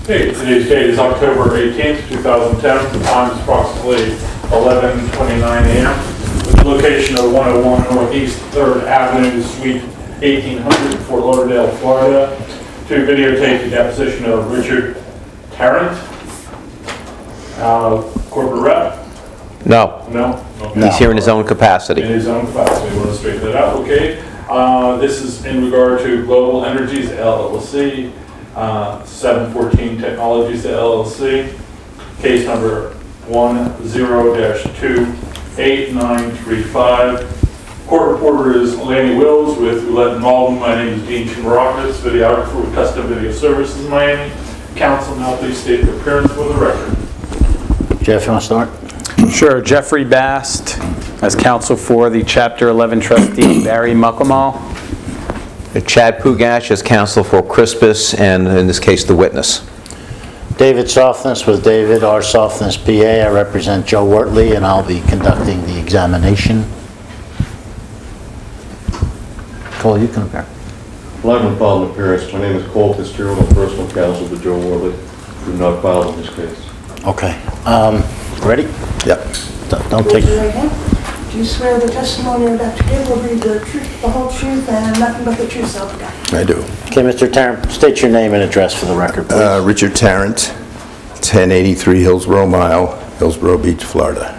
Okay, today's date is October 18th, 2010. The time is approximately 11:29 a.m. With the location of 101 Northeast 3rd Avenue, Suite 1800, Fort Lauderdale, Florida, to videotape the deposition of Richard Tarrant, corporate rep. No. No? Okay. He's here in his own capacity. In his own capacity. We'll straighten that out. Okay. This is in regard to Global Energies LLC, 714 Technologies LLC, case number 10-28935. Court reporter is Laney Wills with Roulette and Malden. My name is Dean Chimarakas, videographer with Custom Video Services Miami. Counsel, now please state your appearance for the record. Jeff, you want to start? Sure. Jeffrey Bast, as counsel for the Chapter 11 trustee, Barry Muckamal. Chad Pugash as counsel for Chrispus, and in this case, the witness. David Softness with David R. Softness, PA. I represent Joe Wortley, and I'll be conducting the examination. Cole, you can appear. Well, I haven't filed an appearance. My name is Cole Fitzgerald. I'm personal counsel to Joe Wortley. Do not file in this case. Okay. Ready? Yep. Don't take... Raise your right hand. Do you swear the testimony you're about to give will be the truth, the whole truth, and nothing but the truth, so help you God? I do. Okay, Mr. Tarrant, state your name and address for the record, please. Richard Tarrant, 1083 Hillsborough Mile, Hillsborough Beach, Florida.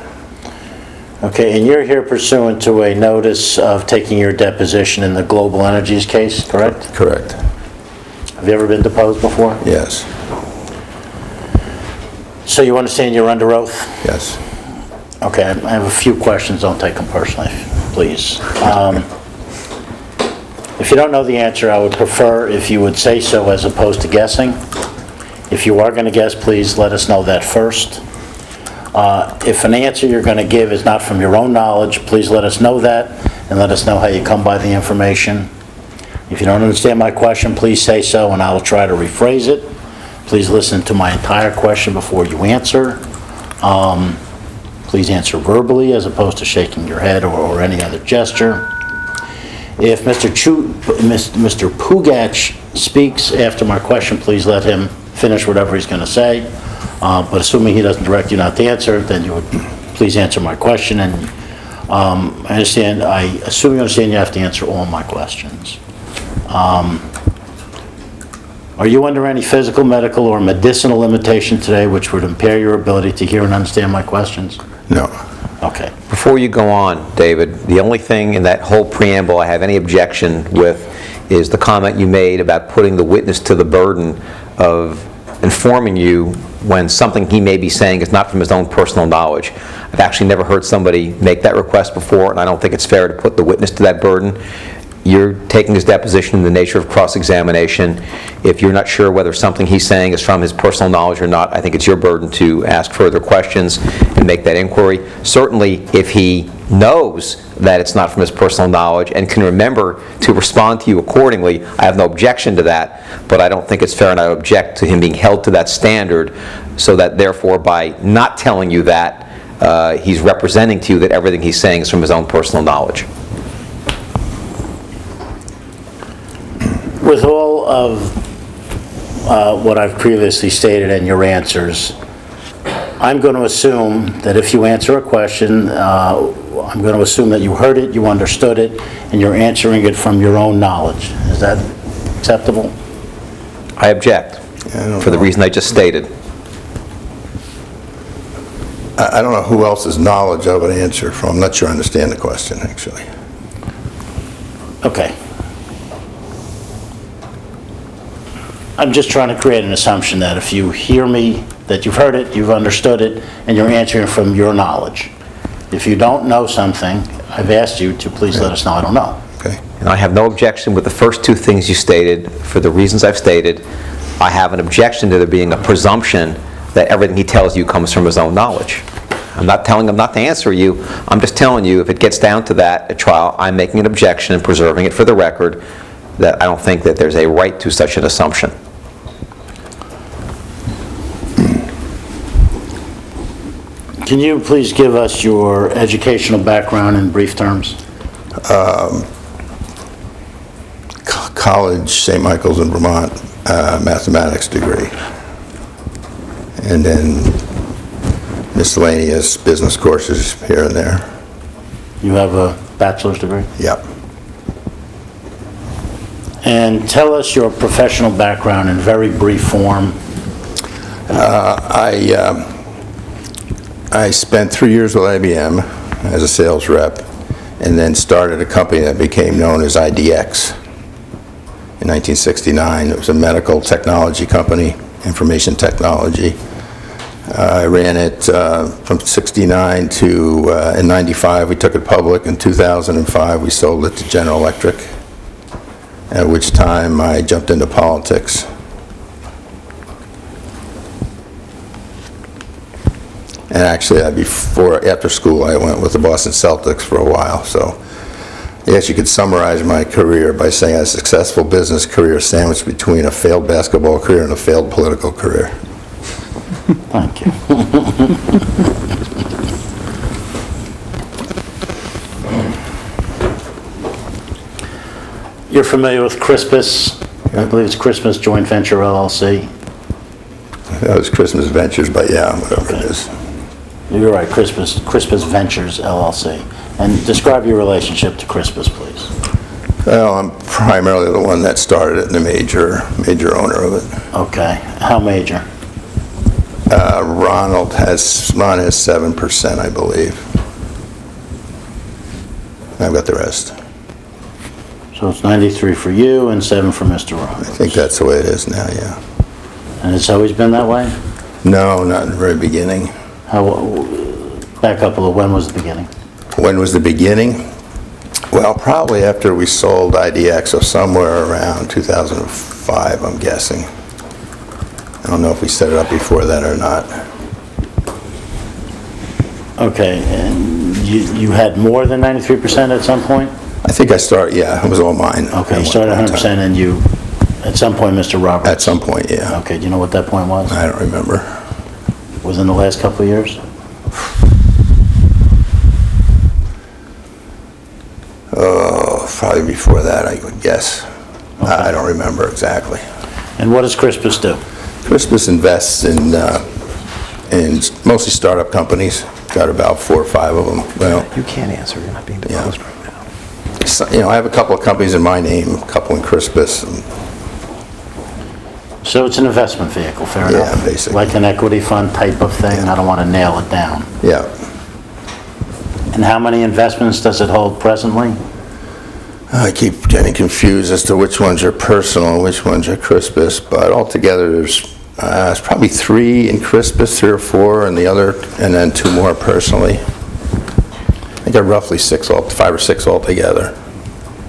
Okay, and you're here pursuant to a notice of taking your deposition in the Global Energies case, correct? Correct. Have you ever been deposed before? Yes. So you understand you're under oath? Yes. Okay, I have a few questions. Don't take them personally, please. If you don't know the answer, I would prefer if you would say so as opposed to guessing. If you are going to guess, please let us know that first. If an answer you're going to give is not from your own knowledge, please let us know that and let us know how you come by the information. If you don't understand my question, please say so and I will try to rephrase it. Please listen to my entire question before you answer. Please answer verbally as opposed to shaking your head or any other gesture. If Mr. Pugash speaks after my question, please let him finish whatever he's going to say. But assuming he doesn't direct you not to answer, then you would please answer my question. And I assume you understand you have to answer all my questions. Are you under any physical, medical, or medicinal limitation today which would impair your ability to hear and understand my questions? No. Okay. Before you go on, David, the only thing in that whole preamble I have any objection with is the comment you made about putting the witness to the burden of informing you when something he may be saying is not from his own personal knowledge. I've actually never heard somebody make that request before, and I don't think it's fair to put the witness to that burden. You're taking his deposition in the nature of cross-examination. If you're not sure whether something he's saying is from his personal knowledge or not, I think it's your burden to ask further questions and make that inquiry. Certainly, if he knows that it's not from his personal knowledge and can remember to respond to you accordingly, I have no objection to that, but I don't think it's fair, and I object to him being held to that standard, so that therefore by not telling you that, he's representing to you that everything he's saying is from his own personal knowledge. With all of what I've previously stated and your answers, I'm going to assume that if you answer a question, I'm going to assume that you heard it, you understood it, and you're answering it from your own knowledge. Is that acceptable? I object for the reason I just stated. I don't know who else's knowledge I would answer from. I'm not sure I understand the question, actually. Okay. I'm just trying to create an assumption that if you hear me, that you've heard it, you've understood it, and you're answering from your knowledge. If you don't know something, I've asked you to please let us know I don't know. Okay. And I have no objection with the first two things you stated. For the reasons I've stated, I have an objection to there being a presumption that everything he tells you comes from his own knowledge. I'm not telling him not to answer you. I'm just telling you if it gets down to that at trial, I'm making an objection and preserving it for the record that I don't think that there's a right to such an assumption. Can you please give us your educational background in brief terms? College, St. Michael's in Vermont, mathematics degree. and then miscellaneous business courses here and there. You have a bachelor's degree? Yep. And tell us your professional background in very brief form. I spent 3 years with IBM as a sales rep, and then started a company that became known as IDX in 1969. It was a medical technology company, information technology. I ran it from 69 to, in 95, we took it public. In 2005, we sold it to General Electric, at which time I jumped into politics. And actually, after school, I went with the Boston Celtics for a while. So I guess you could summarize my career by saying I had a successful business career sandwiched between a failed basketball career and a failed political career. Thank you. You're familiar with Chrispus? I believe it's Chrispus Joint Venture LLC. That was Christmas Ventures, but yeah, whatever it is. You're right, Chrispus Ventures LLC. And describe your relationship to Chrispus, please. Well, I'm primarily the one that started it and the major owner of it. Okay, how major? Ron has 7%, I believe. I've got the rest. So it's 93 for you and 7 for Mr. I Roberts. think that's the way it is now, yeah. And it's always been that way? No, not in the very beginning. Back up a little, when was the beginning? When was the beginning? Well, probably after we sold IDX, so somewhere around 2005, I'm guessing. I don't know if we set it up before that or not. Okay, and you had more than 93% at some point? I think I started, yeah, it was all mine. Okay, you started 100% and you, at some point, Mr. Roberts? At some point, yeah. Okay, do you know what that point was? I don't remember. Within the last couple of years? Oh, probably before that, I would guess. I don't remember exactly. And what does Chrispus do? Chrispus invests in mostly startup companies. Got about 4 or 5 of them. Well, You can't answer, you're not being deposed right now. so, I have a couple of companies in my name, a couple in Chrispus. So it's an investment vehicle, fair enough? Yeah, basically. Like an equity fund type of thing? I don't want to nail it down. Yeah. And how many investments does it hold presently? I keep getting confused as to which ones are personal and which ones are Chrispus, but altogether there's probably 3 in Chrispus, 3 or 4, and then 2 more personally. I think roughly 5 or 6 altogether.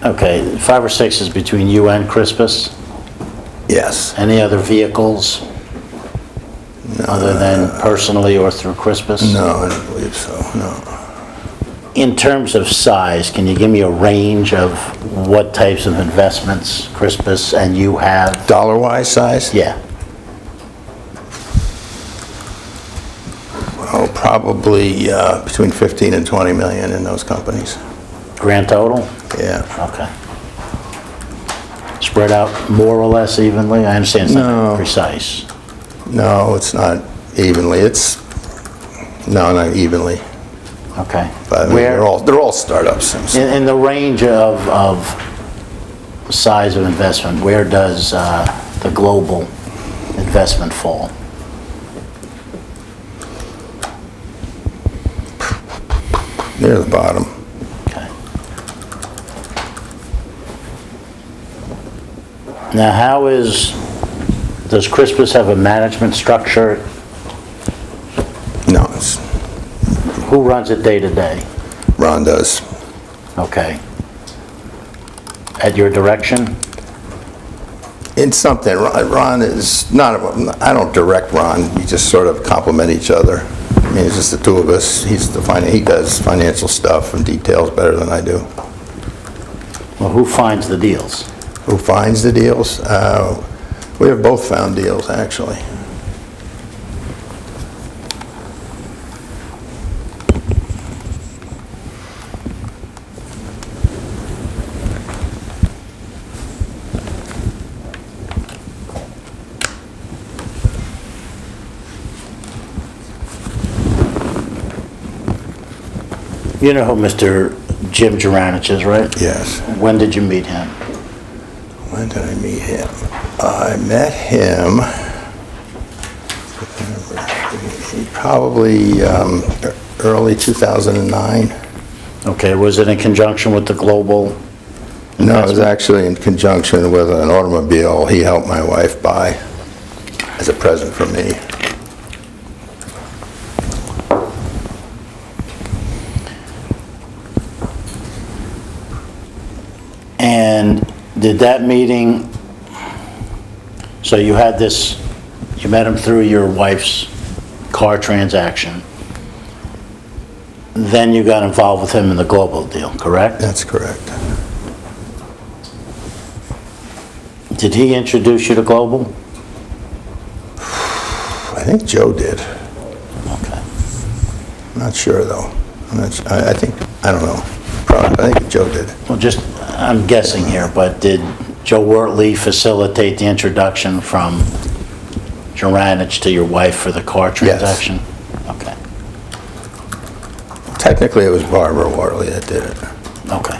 Okay, 5 or 6 is between you and Chrispus? Yes. Any other vehicles? Other than personally or through Chrispus? No, I don't believe so, no. In terms of size, can you give me a range of what types of investments Chrispus and you have? Dollar-wise size? Yeah. Oh, probably between 15 and 20 million in those companies. Grand total? Yeah. Okay. Spread out more or less evenly? I understand it's not No. precise. No, it's not evenly. No, not evenly. Okay. But I mean, Where, they're all startups. in the range of size of investment, where does the global investment fall? Near the bottom. Okay. Now, does Chrispus have a management structure? No, Who runs it day to day? Ron does. Okay. At your direction? In something, Ron is not, I don't direct Ron, we just sort of complement each other. I mean, it's just the 2 of us. He does financial stuff and details better than I do. Well, who finds the deals? Who finds the deals? We have both found deals, actually. You know who Mr. Jim Geranich is, right? Yes. When did you meet him? When did I meet him? I met him probably early 2009. Okay, was it in conjunction with the global? No, it was actually in conjunction with an automobile he helped my wife buy as a present for me. And did that meeting, so you had this, you met him through your wife's car transaction, then you got involved with him in the global deal, correct? That's correct. Did he introduce you to global? I think Joe did. Okay. I'm not sure, though. I think, I don't know. Probably, I think Joe did. Well, just, I'm guessing here, but did Joe Wortley facilitate the introduction from Geranich to your wife for the car transaction? Okay, Technically, it was Barbara Wortley that did it. okay.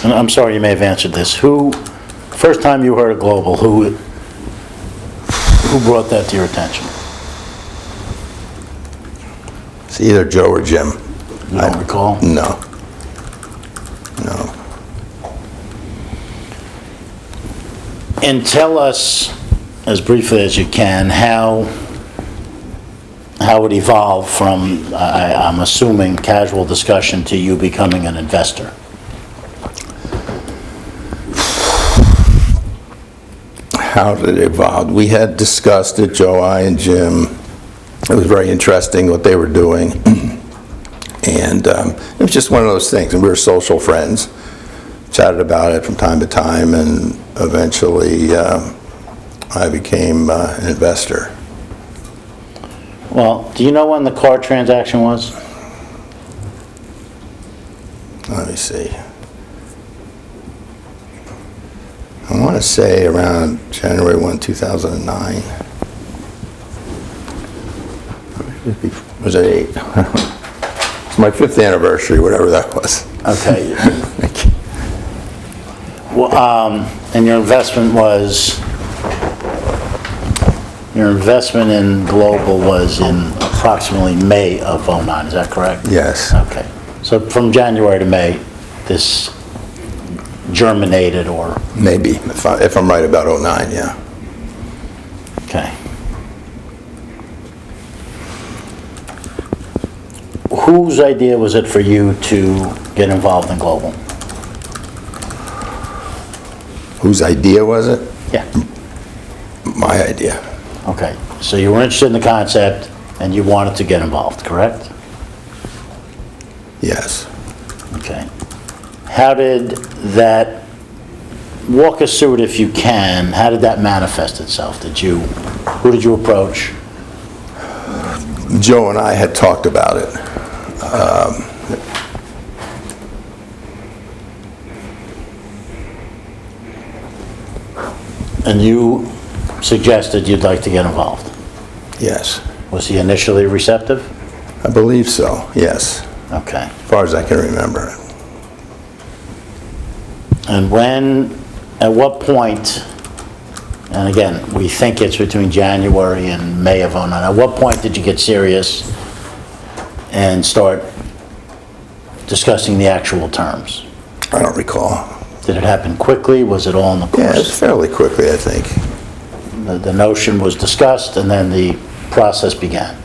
And I'm sorry, you may have answered this. First time you heard of Global, who brought that to your attention? It's either Joe or Jim. You don't recall? No. No. And tell us, as briefly as you can, how it evolved from, I'm assuming, casual discussion to you becoming an investor. How did it evolve? We had discussed it, Joe, I, and Jim. It was very interesting what they were doing. And it was just one of those things. And we were social friends. Chatted about it from time to time, and eventually I became an investor. Well, do you know when the car transaction was? Let me see. I want to say around January 1, 2009. Was it 8? It's my 5th anniversary, whatever that was. Okay. Well, and your investment in Global was in approximately May of '09, is that correct? Yes. Okay. So from January to May, this germinated or... Maybe, if I'm right about '09, yeah. Okay. Whose idea was it for you to get involved in Global? Whose idea was it? Yeah. My idea. Okay. So you were interested in the concept and you wanted to get involved, correct? Yes. Okay. How did that, walk us through it if you can, how did that manifest itself? Who did you approach? Joe and I had talked about it. And you suggested you'd like to get involved. Yes. Was he initially receptive? I believe so, yes. Okay. As far as I can remember. And at what point, and again, we think it's between January and May of '09, at what point did you get serious and start discussing the actual terms? I don't recall. Did it happen quickly? Was it all in the Yeah, it was course? fairly quickly, I think. The notion was discussed and then the process began.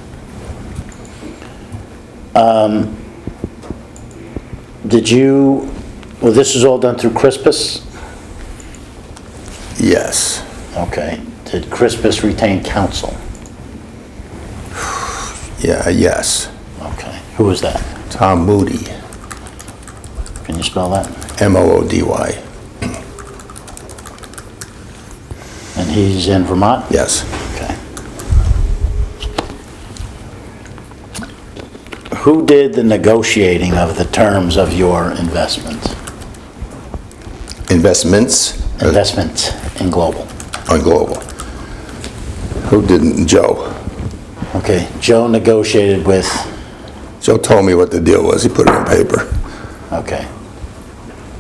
Well, this was all done through Chrispus? Yes. Okay. Did Chrispus retain counsel? Yeah, yes. Okay. Who was that? Tom Moody, Can you spell that? M-O-O-D-Y. And he's in Vermont? Yes. Okay. Who did the negotiating of the terms of your investment? Investments Investment in Global? on Global. Who didn't? Joe. Okay, Joe negotiated with, Joe told me what the deal was. He put it on paper. okay.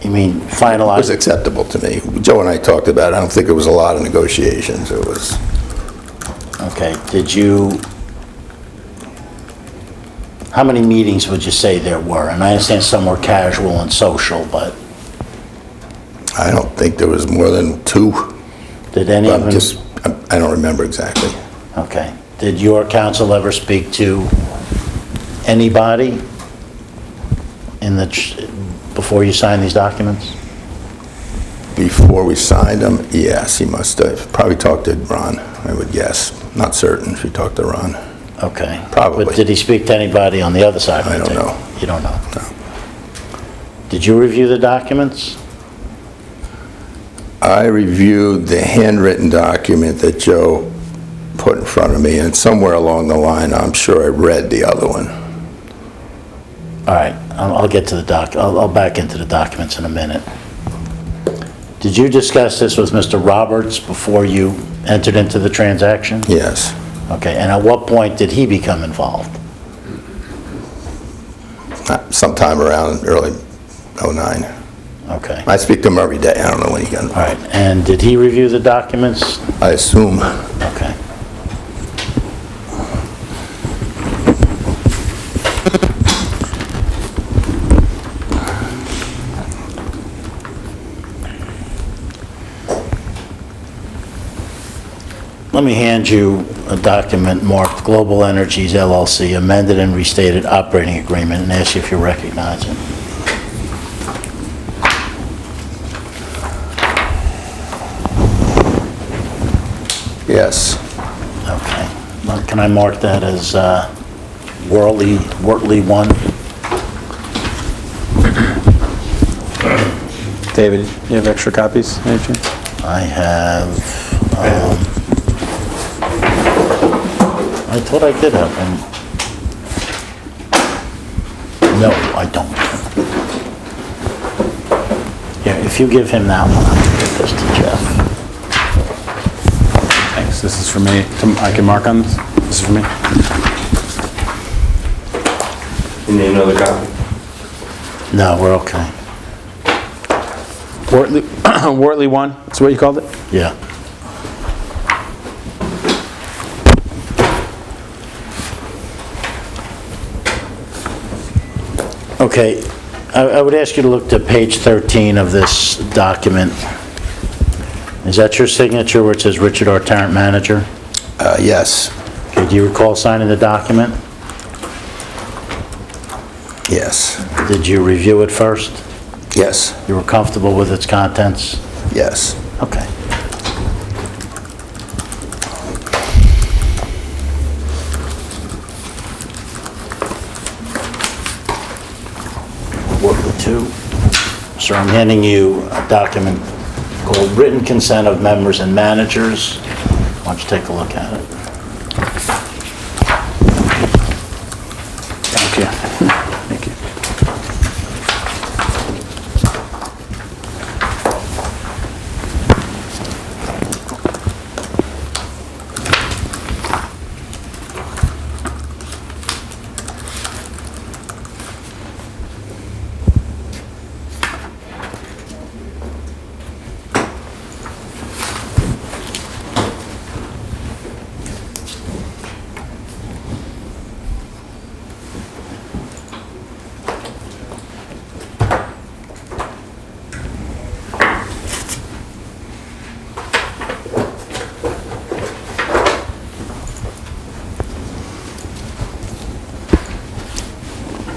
You mean It was finalized? acceptable to me. Joe and I talked about it. I don't think it was a lot of negotiations. It was, Okay, did you, how many meetings would you say there were? And I understand some were casual and social, but I don't think there was more than 2. did any of them? I don't remember exactly. Okay. Did your council ever speak to anybody in the, before you signed these documents? Before we signed them, yes, he must have. Probably talked to Ron, I would guess. Not certain if he talked to Ron. Okay. Probably. But did he speak to anybody on the other side of the I don't table? know. You don't know? No. Did you review the documents? I reviewed the handwritten document that Joe put in front of me, and somewhere along the line, I'm sure I read the other one. All right, I'll get to the I'll back into the documents in a minute. Did you discuss this with Mr. Roberts before you entered into the transaction? Yes. Okay, and at what point did he become involved? Sometime around early '09. Okay, I speak to him every day. I don't know when he got all involved. right, and did he review the documents? I assume. Okay. Let me hand you a document marked Global Energies LLC, amended and restated operating agreement, and ask you if you recognize it. Yes. Okay. Well, can I mark that as Wortley 1? David, you have extra copies? Any chance? I have, I thought I did have one. No, I don't. Here, if you give him that one, I can give this to Jeff. Thanks, this is for me. I can mark on this? This is for me? You need another copy? No, we're okay. Wortley 1, that's what you called it? Yeah. Okay, I would ask you to look to page 13 of this document. Is that your signature where it says Richard R. Tarrant, Manager? Yes. Okay, do you recall signing the document? Yes. Did you review it first? Yes. You were comfortable with its contents? Yes. Okay. Wortley 2. Sir, I'm handing you a document called Written Consent of Members and Managers. Why don't you take a look at it? Thank you. Thank you.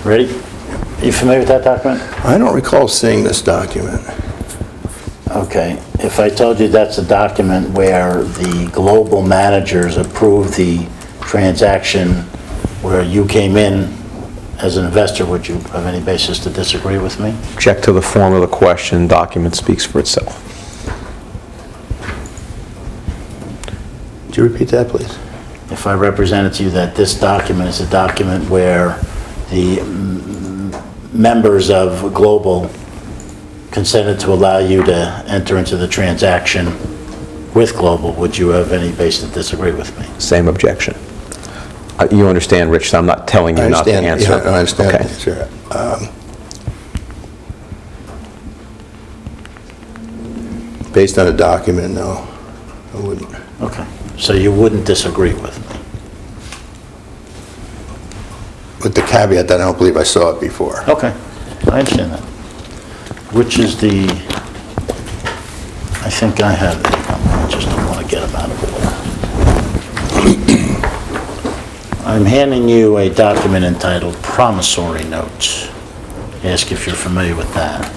Ready? Are you familiar with that document? I don't recall seeing this document. Okay, if I told you that's a document where the global managers approved the transaction where you came in as an investor, would you have any basis to disagree with me? Check to the form of the question, document speaks for itself. Would you repeat that, please? If I represented to you that this document is a document where the members of Global consented to allow you to enter into the transaction with Global, would you have any base to disagree with me? Same objection. You understand, Rich, so I'm not telling you I not to understand, answer. yeah, I understand, Okay. sure. Based on a document, no, I wouldn't. Okay, so you wouldn't disagree with me? With the caveat that I don't believe I saw it before. Okay, I understand that. Which is the, I think I have it, I just don't want to get them out of order. I'm handing you a document entitled Promissory Notes. Ask if you're familiar with that.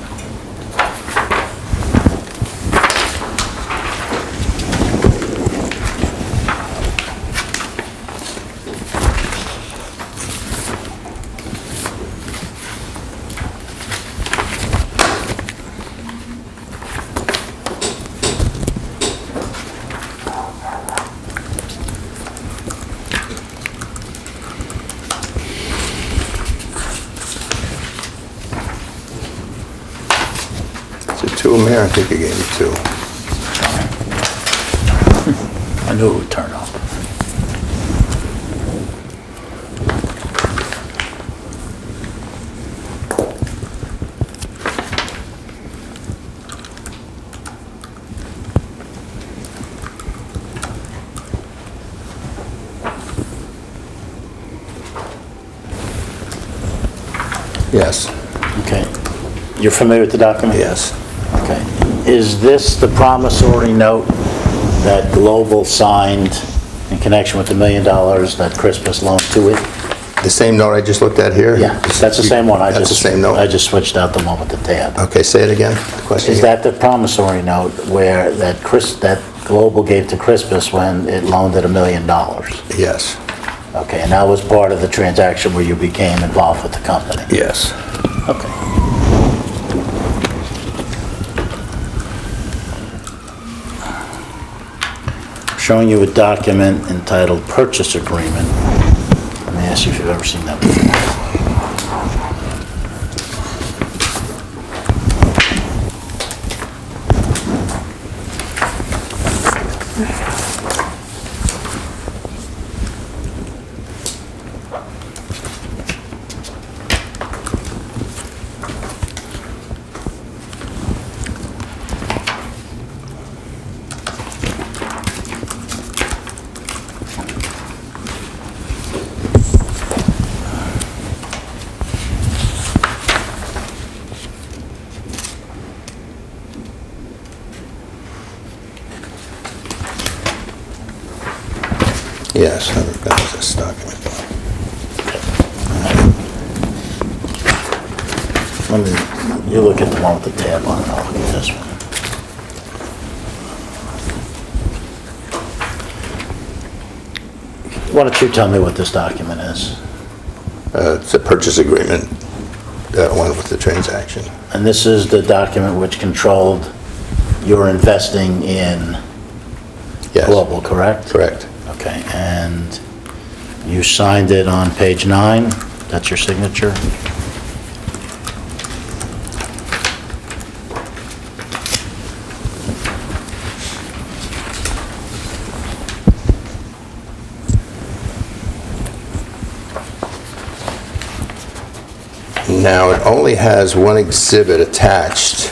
Is it two of them here? I think you gave me two. I knew it would turn up. Yes, Okay. You're familiar with the document? yes. Okay. Is this the promissory note that Global signed in connection with the $1 million that Chrispus loaned to it? The same note I just looked at here? Yeah, that's the same one. That's the same note? I just switched out the one with the tab. Okay, say it again, the question Is again. that the promissory note where that Global gave to Chrispus when it loaned it $1 million? Yes, Okay, and that was part of the transaction where you became involved with the company? yes. Okay. Showing you a document entitled Purchase Agreement. Let me ask you if you've ever seen that before. Yes, that was this document. You look at the one with the tab on it, I'll look at this one. Why don't you tell me what this document is? It's a purchase agreement that went with the transaction. And this is the document which controlled your investing in Yes. Global, correct? Correct. Okay, and you signed it on page 9? That's your signature? Now, it only has one exhibit attached,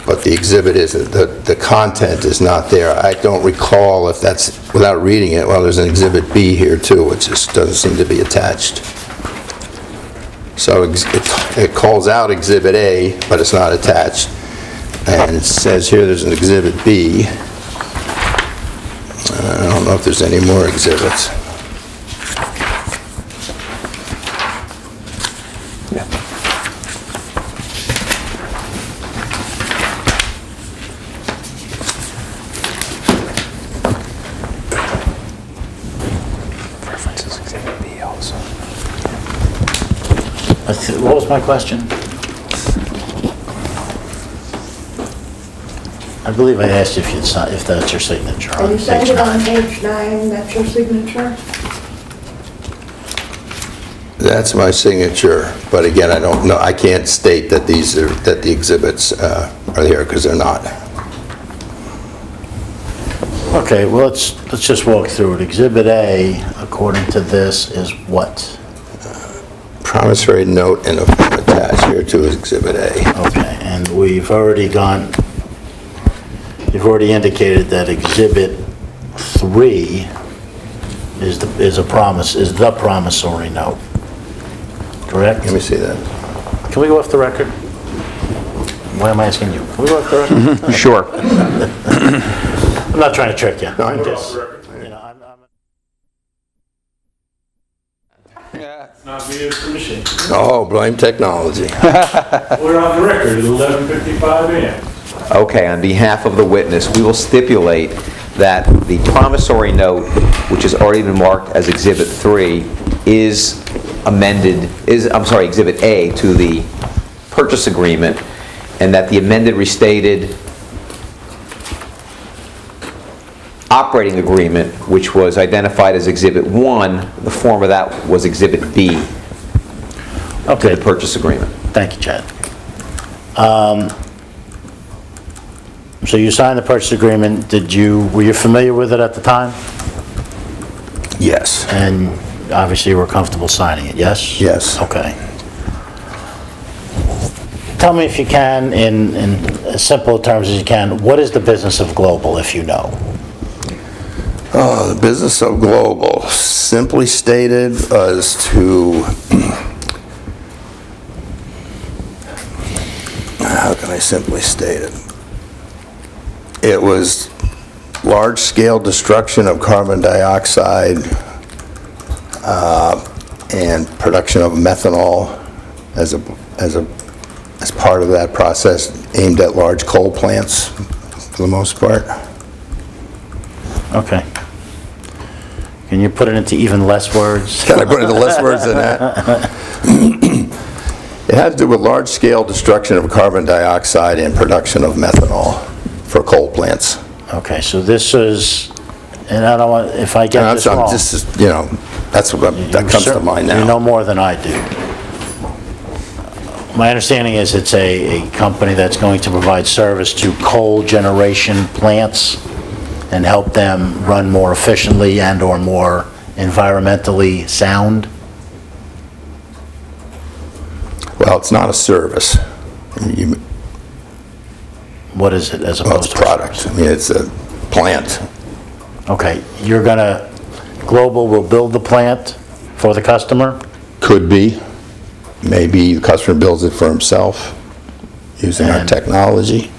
but the exhibit isn't, the content is not there. I don't recall if that's, without reading it, well, there's an Exhibit B here too, which just doesn't seem to be attached. So it calls out Exhibit A, but it's not attached. And it says here there's an Exhibit B. I don't know if there's any more exhibits. References Exhibit B also. What was my question? I believe I asked you if that's your signature And on you signed page it on 9. page 9, that's your signature? That's my signature, but again, I don't know, I can't state that these are, that the exhibits are here, because they're not. Okay, well, let's just walk through it. Exhibit A, according to this, is what? Promissory note and a form attached here to Exhibit A. Okay, and you've already indicated that Exhibit 3 is the promissory note, correct? Let me see that. Can we go off the record? Why am I asking you? Can we go off the record? Sure. I'm not trying to trick you. No, I know. Just, you know, Not via permission. Oh, blame technology. We're on the record at 11:55 a.m. Okay, on behalf of the witness, we will stipulate that the promissory note, which has already been marked as Exhibit 3, is Exhibit A to the purchase agreement, and that the amended restated operating agreement, which was identified as Exhibit 1, the form of that was Exhibit B to Okay, the purchase agreement. thank you, Chad. So you signed the purchase agreement. Were you familiar with it at the time? Yes. And obviously you were comfortable signing it, yes? Yes. Okay. Tell me if you can, in as simple terms as you can, what is the business of Global, if you know? Oh, the business of Global, simply stated, was to, how can I simply state it? It was large-scale destruction of carbon dioxide and production of methanol as part of that process, aimed at large coal plants for the most part. Okay. Can you put it into even less words? Can I put it into less words than that? It had to do with large-scale destruction of carbon dioxide and production of methanol for coal plants. Okay, so this is, and I don't want, if I get this wrong. That's what that comes to mind now. You know more than I do. My understanding is it's a company that's going to provide service to coal generation plants and help them run more efficiently and/or more environmentally sound? Well, it's not a service. What is it as Well, it's opposed a to a product. service? I mean, it's a plant. Okay, Global will build the plant for the customer? Could be. Maybe the customer builds it for himself using our And- technology.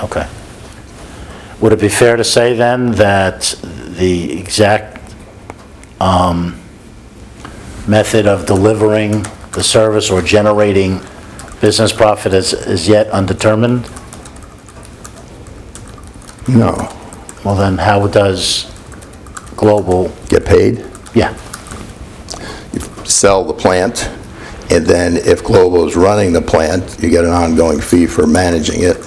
Okay. Would it be fair to say then that the exact method of delivering the service or generating business profit is yet undetermined? No. Well, then how does Global, Get paid, yeah, sell the plant, and then if Global is running the plant, you get an ongoing fee for managing it.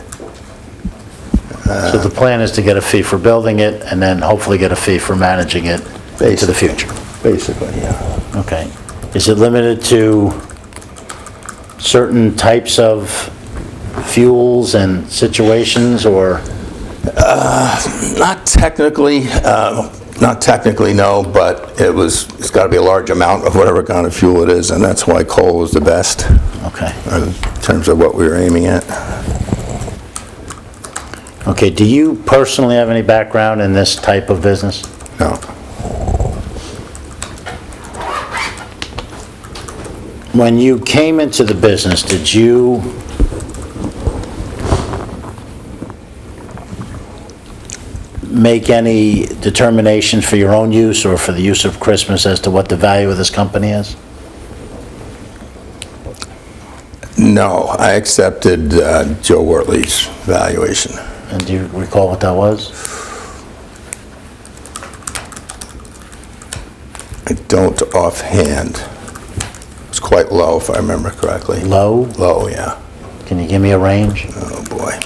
so the plan is to get a fee for building it and then hopefully get a fee for managing it into the future? Basically, yeah. Okay. Is it limited to certain types of fuels and situations, or? Not technically, no, but it's got to be a large amount of whatever kind of fuel it is, and that's why coal is the best Okay. in terms of what we were aiming at. Okay, do you personally have any background in this type of business? No. When you came into the business, did you make any determinations for your own use or for the use of Chrispus as to what the value of this company is? No, I accepted Joe Wortley's valuation. And do you recall what that was? I don't offhand. It's quite low, if I remember correctly. Low? Low, yeah. Can you give me a range? Oh, boy.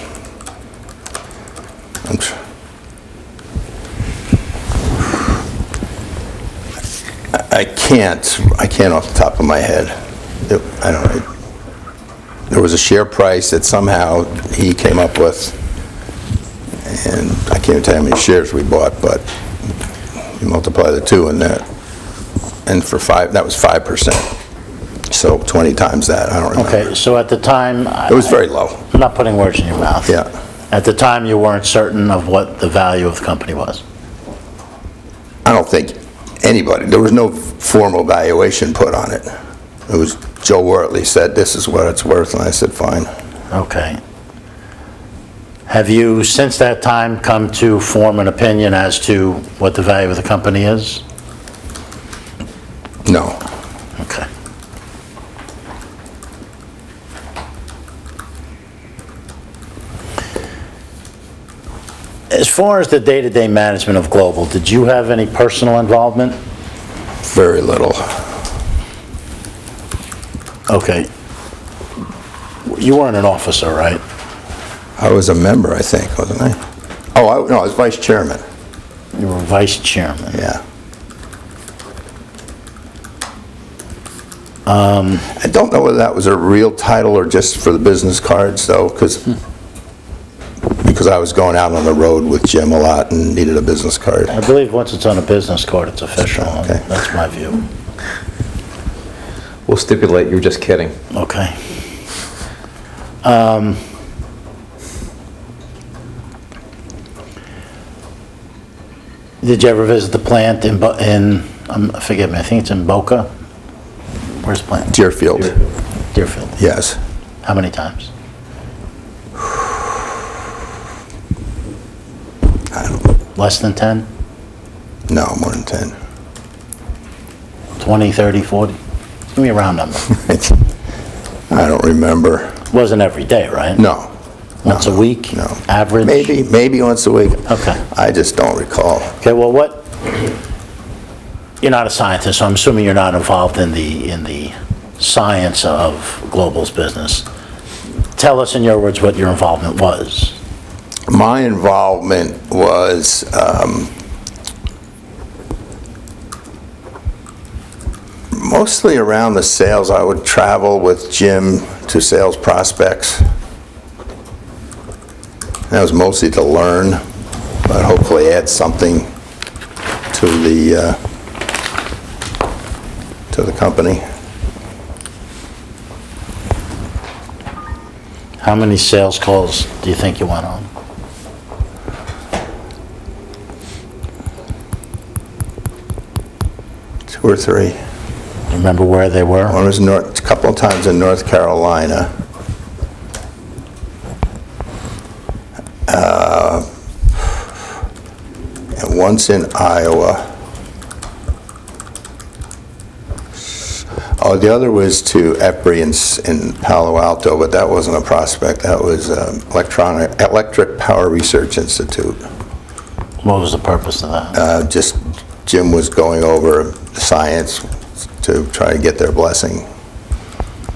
I can't off the top of my head. I don't know. There was a share price that somehow he came up with, And I can't even tell you how many shares we bought, but you multiply the two and that, and for that was 5%. So 20 times that, I don't remember. Okay, so at the time... It was very low. I'm not putting words in your mouth. Yeah. At the time, you weren't certain of what the value of the company was? I don't think anybody, there was no formal valuation put on it. It was Joe Wortley said, this is what it's worth, and I said, fine. Okay. Have you, since that time, come to form an opinion as to what the value of the company is? No. Okay. As far as the day-to-day management of Global, did you have any personal involvement? Very little. Okay. You weren't an officer, right? I was a member, I think, wasn't I? Oh, no, I was vice chairman. You were vice chairman. Yeah. I don't know whether that was a real title or just for the business cards, though, because I was going out on the road with Jim a lot and needed a business card. I believe once it's on a business card, it's official. Okay. That's my view. We'll stipulate you were just kidding. Okay. Did you ever visit the plant forgive me, I think it's in Boca? Where's the plant? Deerfield, Deerfield. yes. How many times? I don't know. Less than 10? No, more than 10. 20, 30, 40? Give me a round number. I don't remember. Wasn't every day, right? No. Once a week? No. Average? Maybe once a week. Okay. I just don't recall. Okay, well, you're not a scientist, so I'm assuming you're not involved in the science of Global's business. Tell us in your words what your involvement was. My involvement was mostly around the sales. I would travel with Jim to sales prospects. That was mostly to learn, but hopefully add something to the company. How many sales calls do you think you went on? Two or three. Do you remember where they were? One was a couple of times in North Carolina. And once in Iowa. Oh, the other was to EPRI in Palo Alto, but that wasn't a prospect. That was Electric Power Research Institute. What was the purpose of that? Just Jim was going over science to try to get their blessing.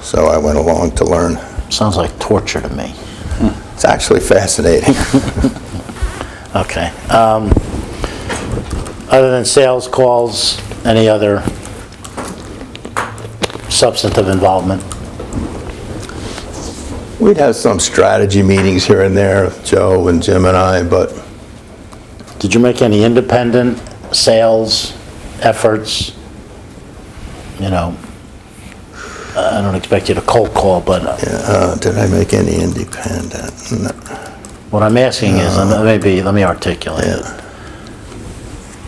So I went along to learn. Sounds like torture to me. It's actually fascinating. Okay. Other than sales calls, any other substantive involvement? We'd have some strategy meetings here and there, Joe and Jim and I, but Did you make any independent sales efforts? You know, I don't expect you to cold call, but did I make any independent? No. what I'm asking is, let me articulate it. Yeah.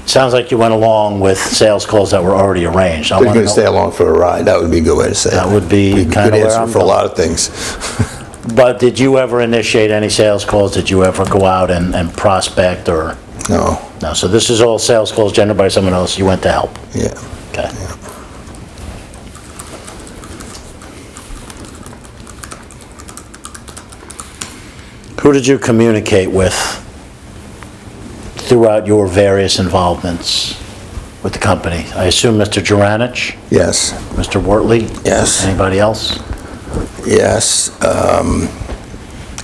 Sounds like you went along with sales calls that were already arranged. I They're wanna going to know- stay along for a ride. That would be a good way to say it. That would be Good kinda where answer I'm for a going. lot of things. But did you ever initiate any sales calls? Did you ever go out and prospect or? No, No, so this is all sales calls generated by someone else, you went to help? yeah. Okay. Who did you communicate with throughout your various involvements with the company? I assume Mr. Juranich, Yes, Mr. Wortley? yes, Anybody else? yes.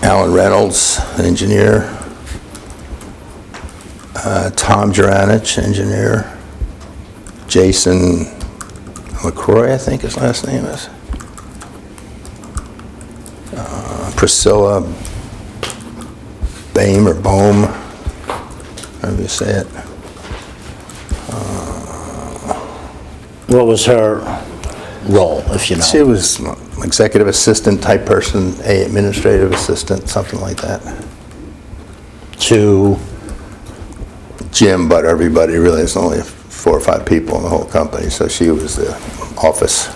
Alan Reynolds, engineer. Tom Juranich, engineer. Jason LaCroix, I think his last name is. Priscilla Boehm, Let me say it. What was her role, if you know? She was executive assistant type person, a administrative assistant, something like that. To, Jim, but everybody really, there's only 4 or 5 people in the whole company, so she was the office.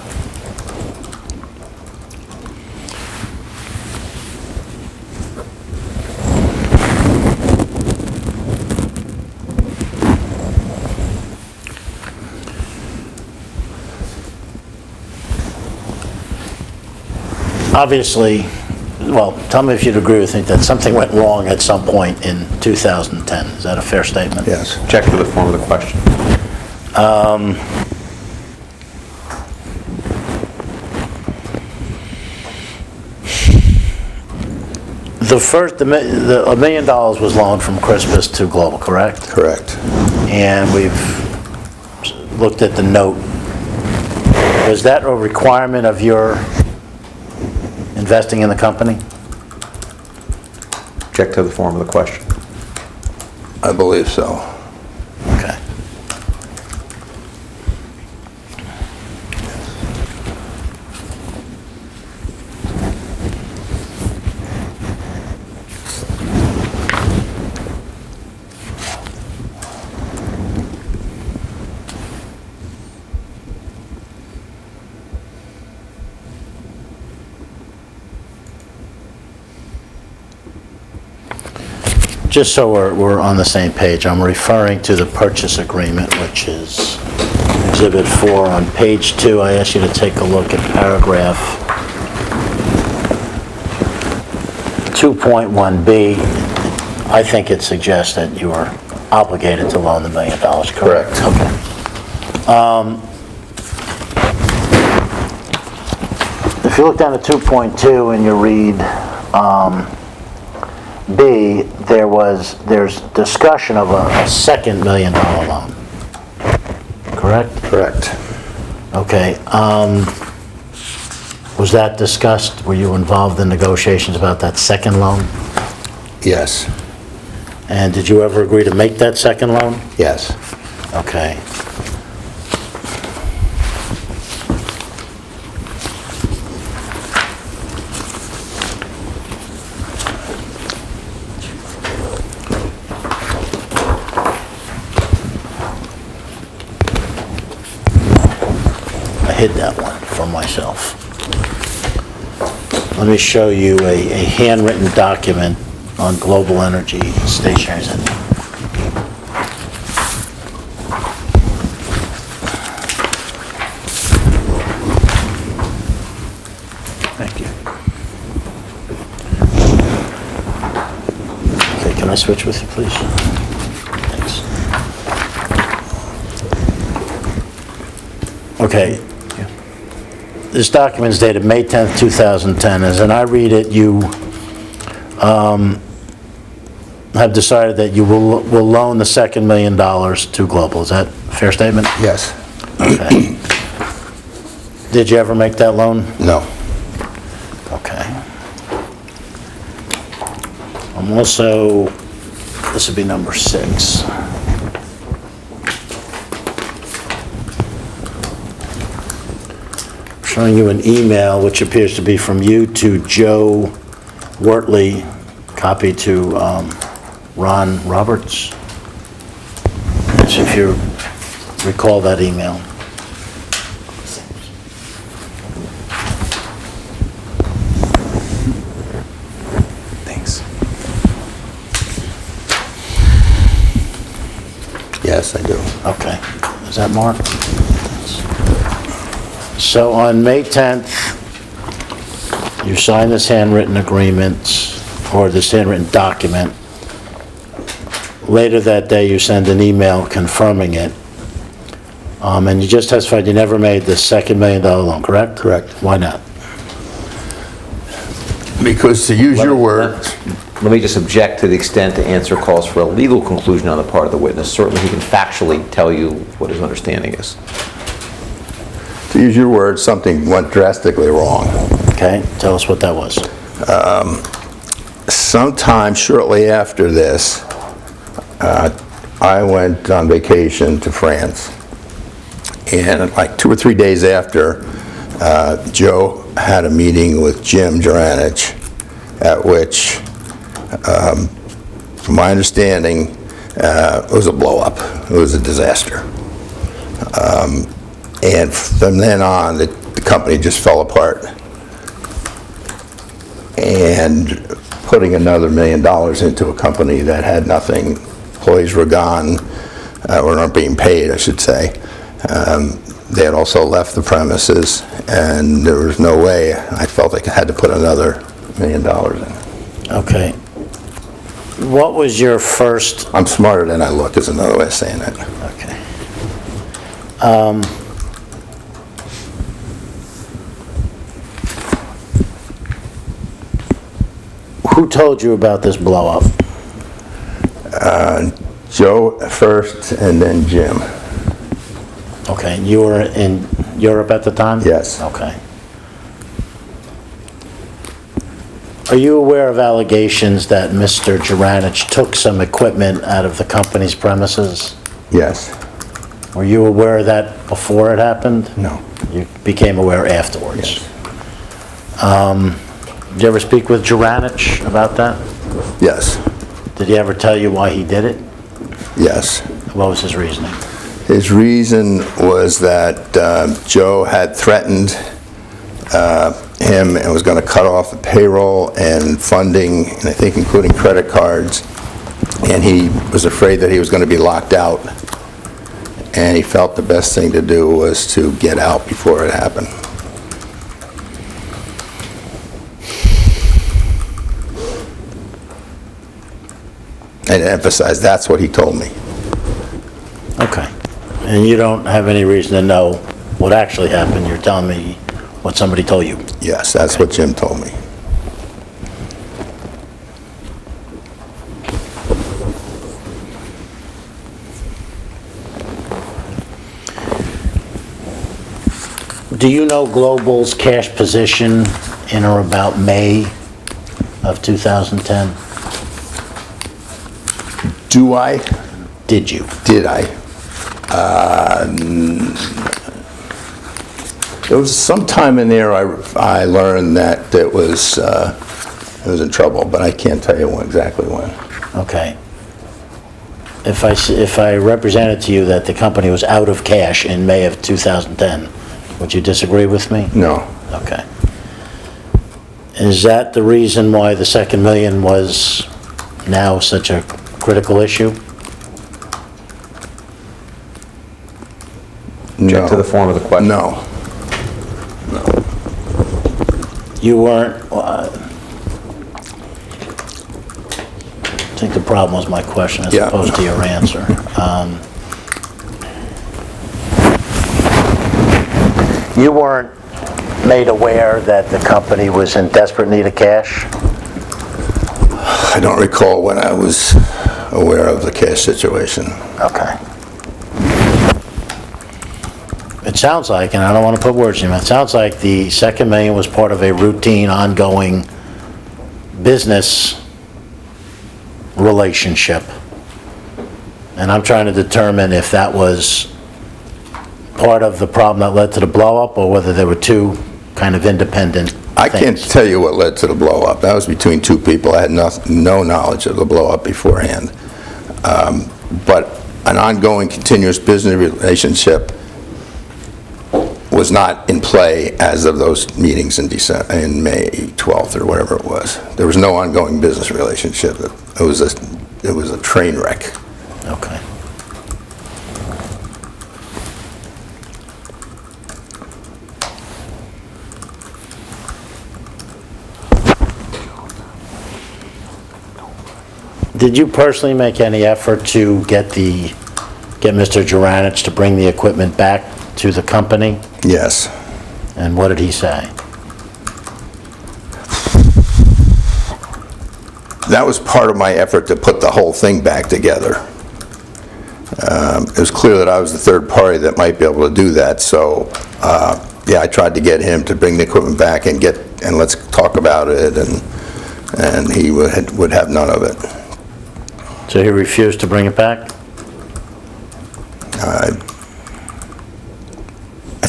obviously, well, tell me if you'd agree with me that something went wrong at some point in 2010. Is that a fair statement? Yes. Check to the form of the question. The $1 million was loaned from Chrispus to Global, correct? Correct. And we've looked at the note. Was that a requirement of your investing in the company? Check to the form of the question. I believe so. Okay. Just so we're on the same page, I'm referring to the purchase agreement, which is Exhibit 4 on page 2. I ask you to take a look at paragraph 2.1B. I think it suggests that you are obligated to loan the $1 million, correct? Correct. Okay. If you look down at 2.2 and you read B, there's discussion of a second $1 million loan, correct? Correct. Okay. Was that discussed? Were you involved in negotiations about that second loan? Yes. And did you ever agree to make that second loan? Yes. Okay. I hid that one from myself. Let me show you a handwritten document on global energy stationaries. Thank you. Okay, can I switch with you, please? Thanks. Okay. This document is dated May 10th, 2010. As I read it, you have decided that you will loan the second $1 million to Global. Is that a fair statement? Yes. Okay. Did you ever make that loan? No. Okay. I'm also, this would be number 6. Showing you an email which appears to be from you to Joe Wortley, copy to Ron Roberts. So if you recall that email. Thanks. Yes, I do. Okay. Is that Mark? So on May 10th, you signed this handwritten agreement, or this handwritten document. Later that day, you send an email confirming it. And you just testified you never made the second $1 million loan, correct? Correct. Why not? Because to use your words, Let me just object to the extent the answer calls for a legal conclusion on the part of the witness. Certainly, he can factually tell you what his understanding is. to use your words, something went drastically wrong. Okay, tell us what that was. Sometime shortly after this, I went on vacation to France. And like 2 or 3 days after, Joe had a meeting with Jim Juranich, at which, from my understanding, it was a blow-up. It was a disaster. And from then on, the company just fell apart. And putting another $1 million into a company that had nothing, employees were gone, or not being paid, I should say. They had also left the premises, and there was no way, I felt I had to put another $1 million in. Okay. What was your first, I'm smarter than I look is another way of saying it. okay. Who told you about this blow-up? Joe first, and then Jim. Okay, you were in Europe at the time? Yes. Okay. Are you aware of allegations that Mr. Juranich took some equipment out of the company's premises? Yes. Were you aware of that before it happened? No. You became aware afterwards? Yes. Did you ever speak with Juranich about that? Yes. Did he ever tell you why he did it? Yes. What was his reasoning? His reason was that Joe had threatened him and was going to cut off the payroll and funding, and I think including credit cards, and he was afraid that he was going to be locked out, and he felt the best thing to do was to get out before it happened. And to emphasize, that's what he told me. Okay. And you don't have any reason to know what actually happened? You're telling me what somebody told you? Yes, that's what Jim told me. Do you know Global's cash position in or about May of 2010? Do I? Did you? Did I? There was some time in there I learned that it was in trouble, but I can't tell you exactly when. Okay. If I represented to you that the company was out of cash in May of 2010, would you disagree with me? No. Okay. Is that the reason why the second million was now such a critical issue? Object to the form of the question. No. You weren't, I think the problem was my question as Yeah. opposed to your answer. You weren't made aware that the company was in desperate need of cash? I don't recall when I was aware of the cash situation. Okay. It sounds like, and I don't want to put words in your mouth, it sounds like the second million was part of a routine, ongoing business relationship. And I'm trying to determine if that was part of the problem that led to the blow-up, or whether there were two kind of independent things. I can't tell you what led to the blow-up. That was between two people. I had no knowledge of the blow-up beforehand. But an ongoing, continuous business relationship was not in play as of those meetings in May 12th or whatever it was. There was no ongoing business relationship. It was a train wreck. Okay. Did you personally make any effort to get Mr. Juranich to bring the equipment back to the company? Yes. And what did he say? That was part of my effort to put the whole thing back together. It was clear that I was the third party that might be able to do that, so yeah, I tried to get him to bring the equipment back and let's talk about it, and he would have none of it. So he refused to bring it back?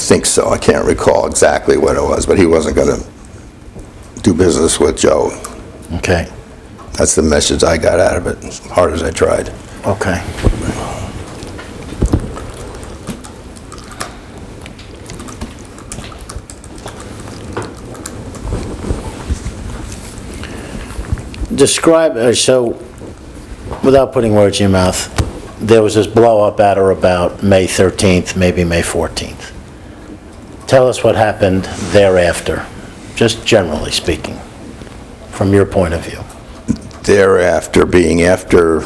think so. I can't recall exactly what it was, but he wasn't going to do business with Joe. Okay, That's the message I got out of it, as hard as I tried. okay. Describe, so, without putting words in your mouth, there was this blow-up at or about May 13th, maybe May 14th. Tell us what happened thereafter, just generally speaking, from your point of view. Thereafter, being after...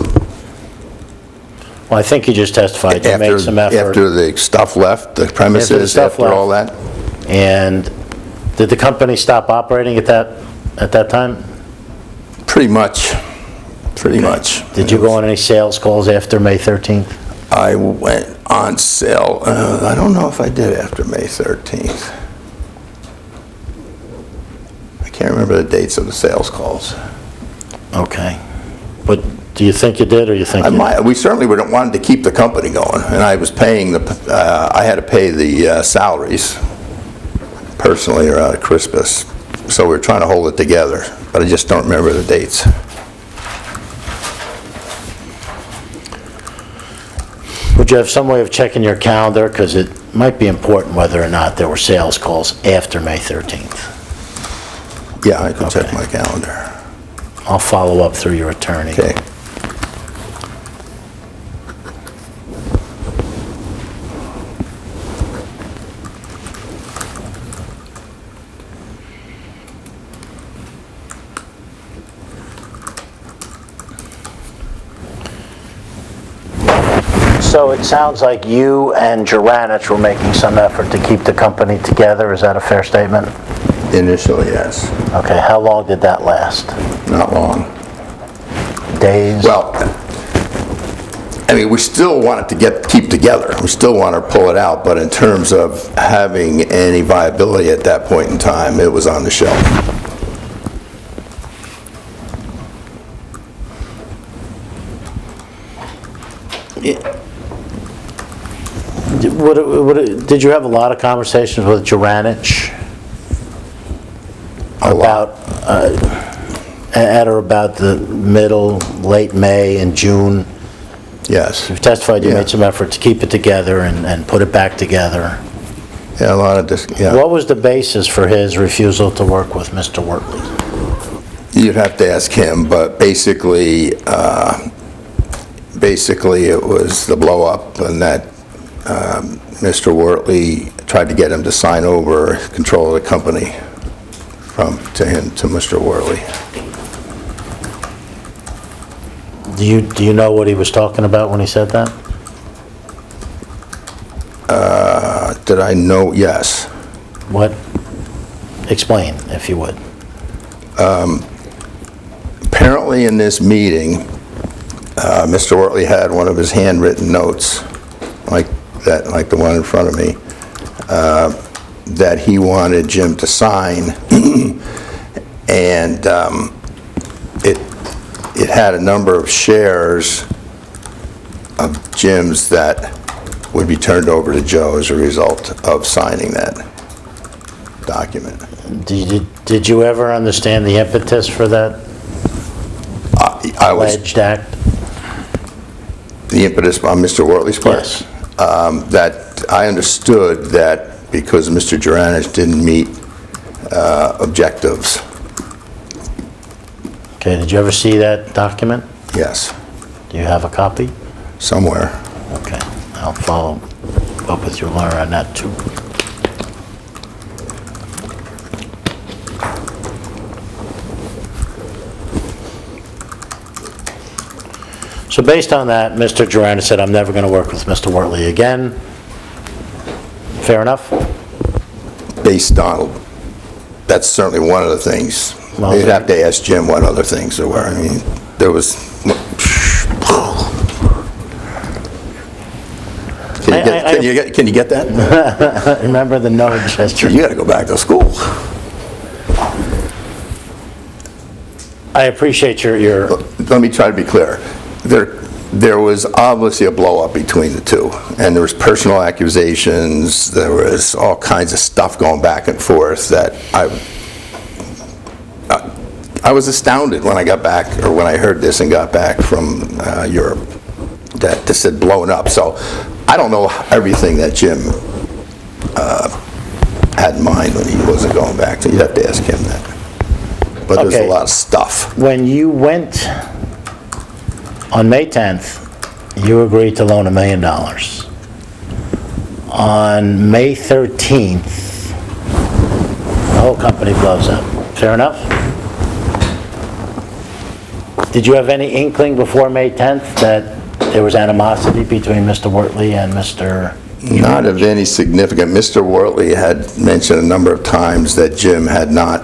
Well, I think you just testified you made some effort. After the stuff left, the premises, stuff after all that? And did the company stop operating at that time? Pretty much. Pretty much. Did you go on any sales calls after May 13th? I went on sale, I don't know if I did after May 13th. I can't remember the dates of the sales calls. Okay. But do you think you did, or you think you didn't? We certainly wanted to keep the company going, and I was paying I had to pay the salaries personally or out of Chrispus. So we were trying to hold it together, but I just don't remember the dates. Would you have some way of checking your calendar? Because it might be important whether or not there were sales calls after May 13th. Yeah, I can check Okay. my calendar. I'll follow up through your attorney. Okay. So it sounds like you and Geranich were making some effort to keep the company together. Is that a fair statement? Initially, yes. Okay, how long did that last? Not long. Days? Well, I mean, we still want it to keep together. We still want to pull it out, but in terms of having any viability at that point in time, it was on the shelf. Did you have a lot of conversations with Geranich A lot. at or about the middle, late May and June? Yes. You've testified you Yeah. made some effort to keep it together and put it back together. Yeah, a lot of yeah. What was the basis for his refusal to work with Mr. Wortley? You'd have to ask him, but basically it was the blow-up and that Mr. Wortley tried to get him to sign over control of the company to Mr. Wortley. Do you know what he was talking about when he said that? Did I know? Yes. What? Explain, if you would. Apparently in this meeting, Mr. Wortley had one of his handwritten notes, like the one in front of me, that he wanted Jim to sign, and it had a number of shares of Jim's that would be turned over to Joe as a result of signing that document. Did you ever understand the impetus for that I was alleged act? the impetus on Mr. Wortley's part? Yes. That I understood that because Mr. Geranich didn't meet objectives. Okay, did you ever see that document? Yes, Do you have a copy? somewhere. Okay, I'll follow up with your lawyer on that too. So based on that, Mr. Geranich said, "I'm never going to work with Mr. Wortley again." Fair enough? Based on, that's certainly one of the things. Well, You'd have to ask Jim what other things there were. I mean, there was... Can you get that? Remember the no gesture? You got to go back to school. I appreciate your Let me try to be clear. there was obviously a blow-up between the two, and there was personal accusations, there was all kinds of stuff going back and forth that I was astounded when I got back, or when I heard this and got back from Europe, that this had blown up. So I don't know everything that Jim had in mind when he wasn't going back, so you'd have to ask him that. But there's Okay. a lot of stuff. When you went on May 10th, you agreed to loan $1 million. On May 13th, the whole company blows up. Fair enough? Did you have any inkling before May 10th that there was animosity between Mr. Wortley and Mr.? Not of any significant. Mr. Wortley had mentioned a number of times that Jim had not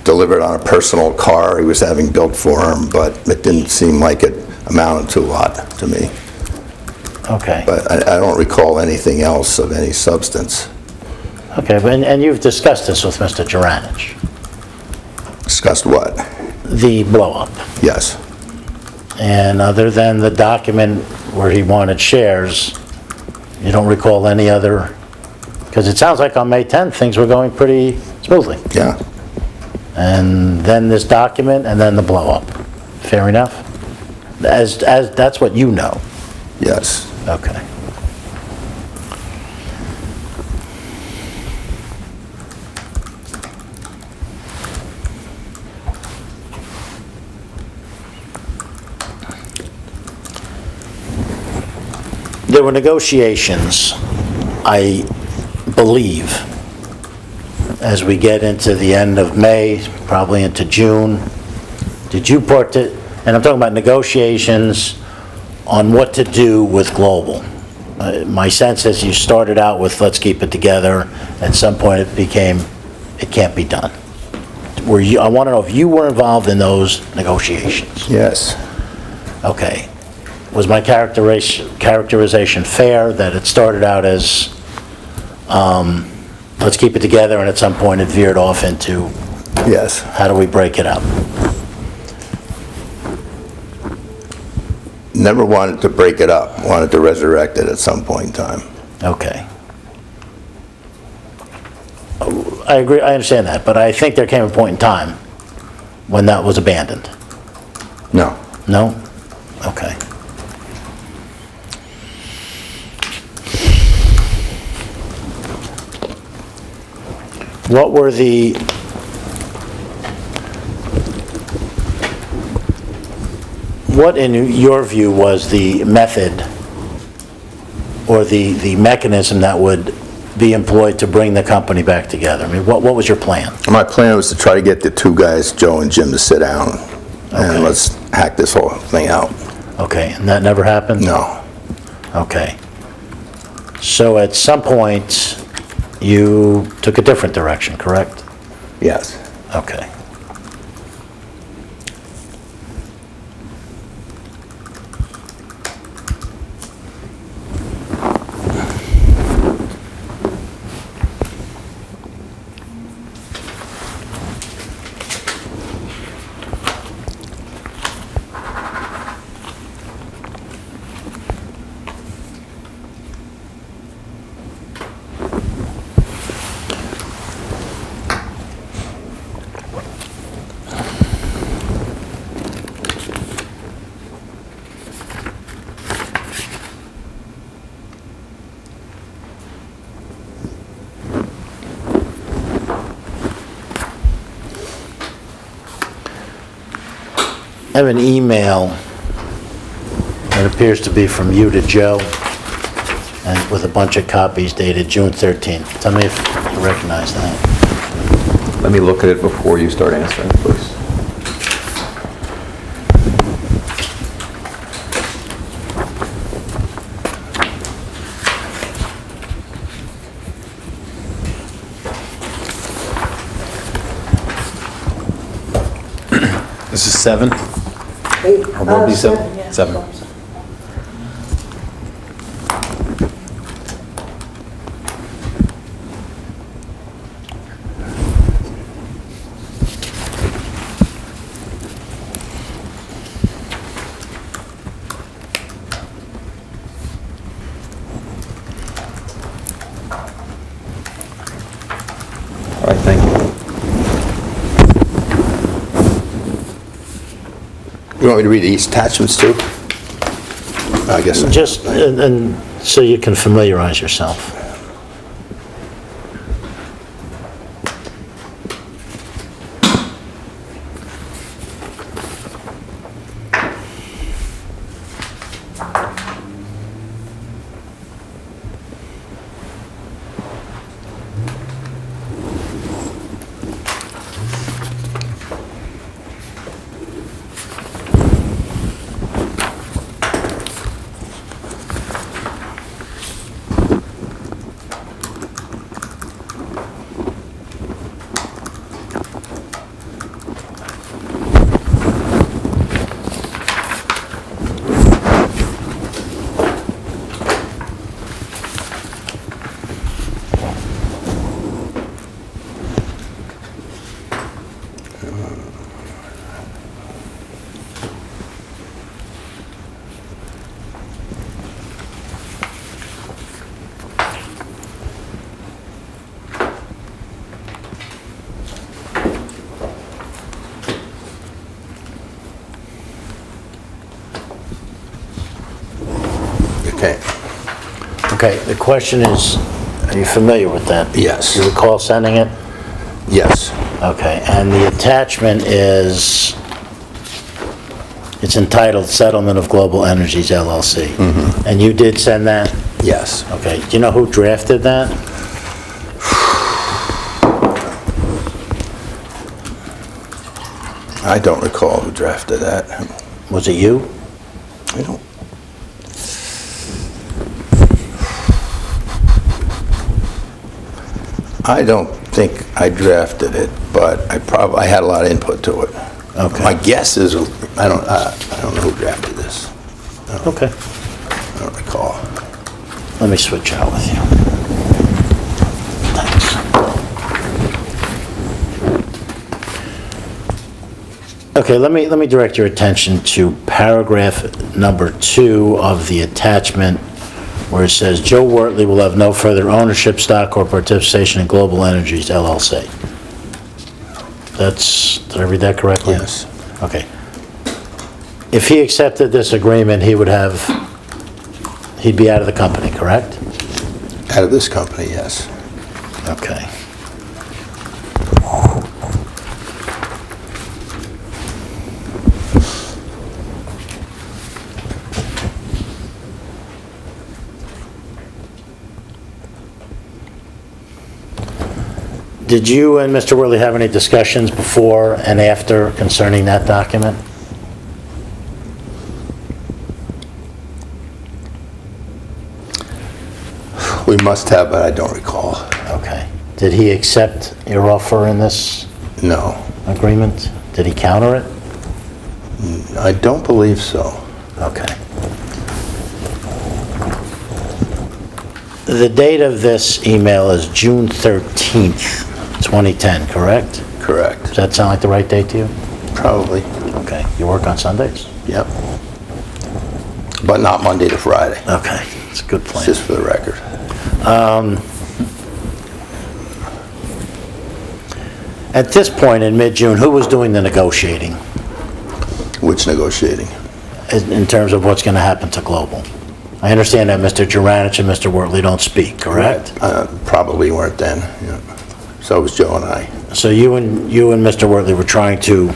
delivered on a personal car he was having built for him, but it didn't seem like it amounted to a lot to me. Okay. But I don't recall anything else of any substance. Okay, and you've discussed this with Mr. Juranich, Discussed what? the blow-up. Yes. And other than the document where he wanted shares, you don't recall any other, because it sounds like on May 10th, things were going pretty smoothly. Yeah. And then this document, and then the blow-up. Fair enough? As that's what you know. Yes. Okay. There were negotiations, I believe, as we get into the end of May, probably into June. Did you and I'm talking about negotiations on what to do with Global. My sense is you started out with, let's keep it together. At some point, it became, it can't be done. I want to know if you were involved in those negotiations. Yes. Okay. Was my characterization fair, that it started out as, let's keep it together, and at some point it veered off into, Yes. how do we break it up? Never wanted to break it up. Wanted to resurrect it at some point in time. Okay. I agree, I understand that, but I think there came a point in time when that was abandoned. No. No? Okay. What were what in your view was the method or the mechanism that would be employed to bring the company back together? I mean, what was your plan? My plan was to try to get the two guys, Joe and Jim, to sit down Okay. and let's hack this whole thing out. Okay, and that never happened? No. Okay. So at some point, you took a different direction, correct? Yes. Okay. I have an email that appears to be from you to Joe, and with a bunch of copies dated June 13th. Tell me if you recognize that. Let me look at it before you start answering, please. This is 7? Or will be 7? Yeah. 7. I think. You want me to read these attachments too? I guess. Just, and so you can familiarize yourself. Okay. Okay, the question is, are you familiar with that? Yes. You recall sending it? Yes. Okay, and the attachment is, it's entitled Settlement of Global Energies LLC. And you did send that? Yes. Okay, do you know who drafted that? I don't recall who drafted that. Was it you? I don't. I don't think I drafted it, but I had a lot of input to it. Okay. My guess is, I don't know who drafted this. Okay. I don't recall. Let me switch out with you. Thanks. Okay, let me direct your attention to paragraph number 2 of the attachment, where it says, Joe Wortley will have no further ownership, stock, or participation in Global Energies LLC. Did I read that correctly? Yes. Okay. If he accepted this agreement, he'd be out of the company, correct? Out of this company, yes. Okay. Did you and Mr. Worley have any discussions before and after concerning that document? We must have, but I don't recall. Okay. Did he accept your offer in this No, agreement? Did he counter it? I don't believe so. Okay. The date of this email is June 13th, 2010, correct? Correct. Does that sound like the right date to you? Probably. Okay. You work on Sundays? Yep. But not Monday to Friday, Okay. It's a good plan. just for the record. At this point in mid-June, who was doing the negotiating Which negotiating? in terms of what's going to happen to Global? I understand that Mr. Juranich and Mr. Wortley don't speak, correct? Probably weren't then, yeah. So was Joe and I. So you and Mr. Wortley were trying to...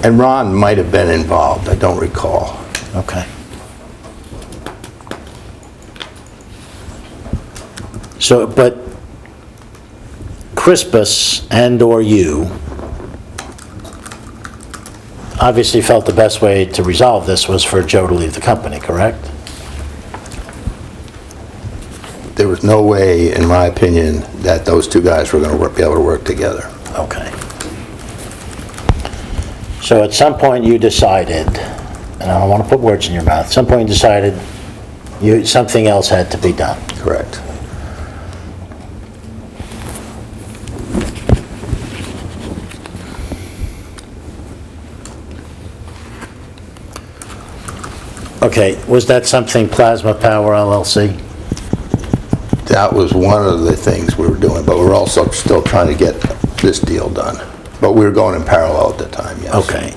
And Ron might have been involved, I don't recall. Okay. So, but Chrispus and/or you obviously felt the best way to resolve this was for Joe to leave the company, correct? There was no way, in my opinion, that those two guys were going to be able to work together. Okay. So at some point you decided, and I don't want to put words in your mouth, at some point you decided something else had to be done. Correct. Okay, was that something Plasma Power LLC? That was one of the things we were doing, but we're also still trying to get this deal done. But we were going in parallel at the time, yes. Okay.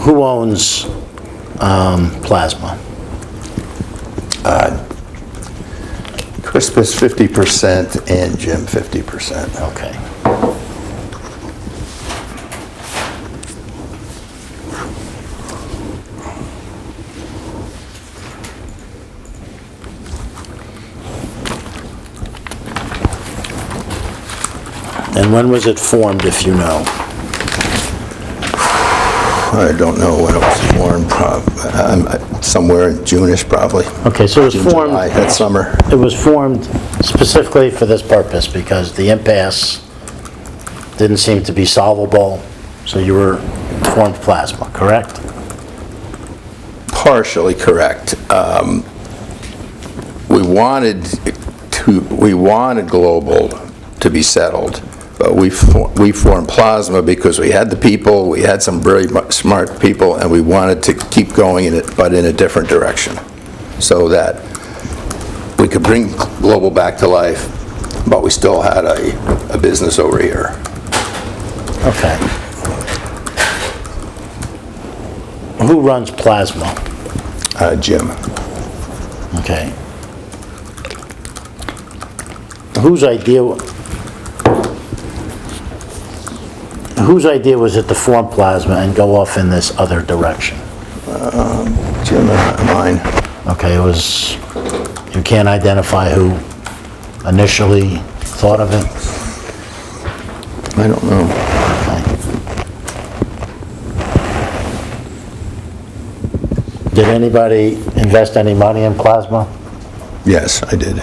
Who owns Plasma? Chrispus 50% and Jim 50%. Okay. And when was it formed, if you know? I don't know when it was formed, somewhere in June-ish probably. Okay, so it was June, formed... July, that summer. It was formed specifically for this purpose, because the impasse didn't seem to be solvable, so you were formed Plasma, correct? Partially correct. We wanted Global to be settled, but we formed Plasma because we had the people, we had some very smart people, and we wanted to keep going in it, but in a different direction, so that we could bring Global back to life, but we still had a business over here. Okay. Who runs Plasma? Jim. Okay. Whose idea was it to form Plasma and go off in this other direction? Jim and mine. Okay, it was, you can't identify who initially thought of it? I don't know. Okay. Did anybody invest any money in Plasma? Yes, I did.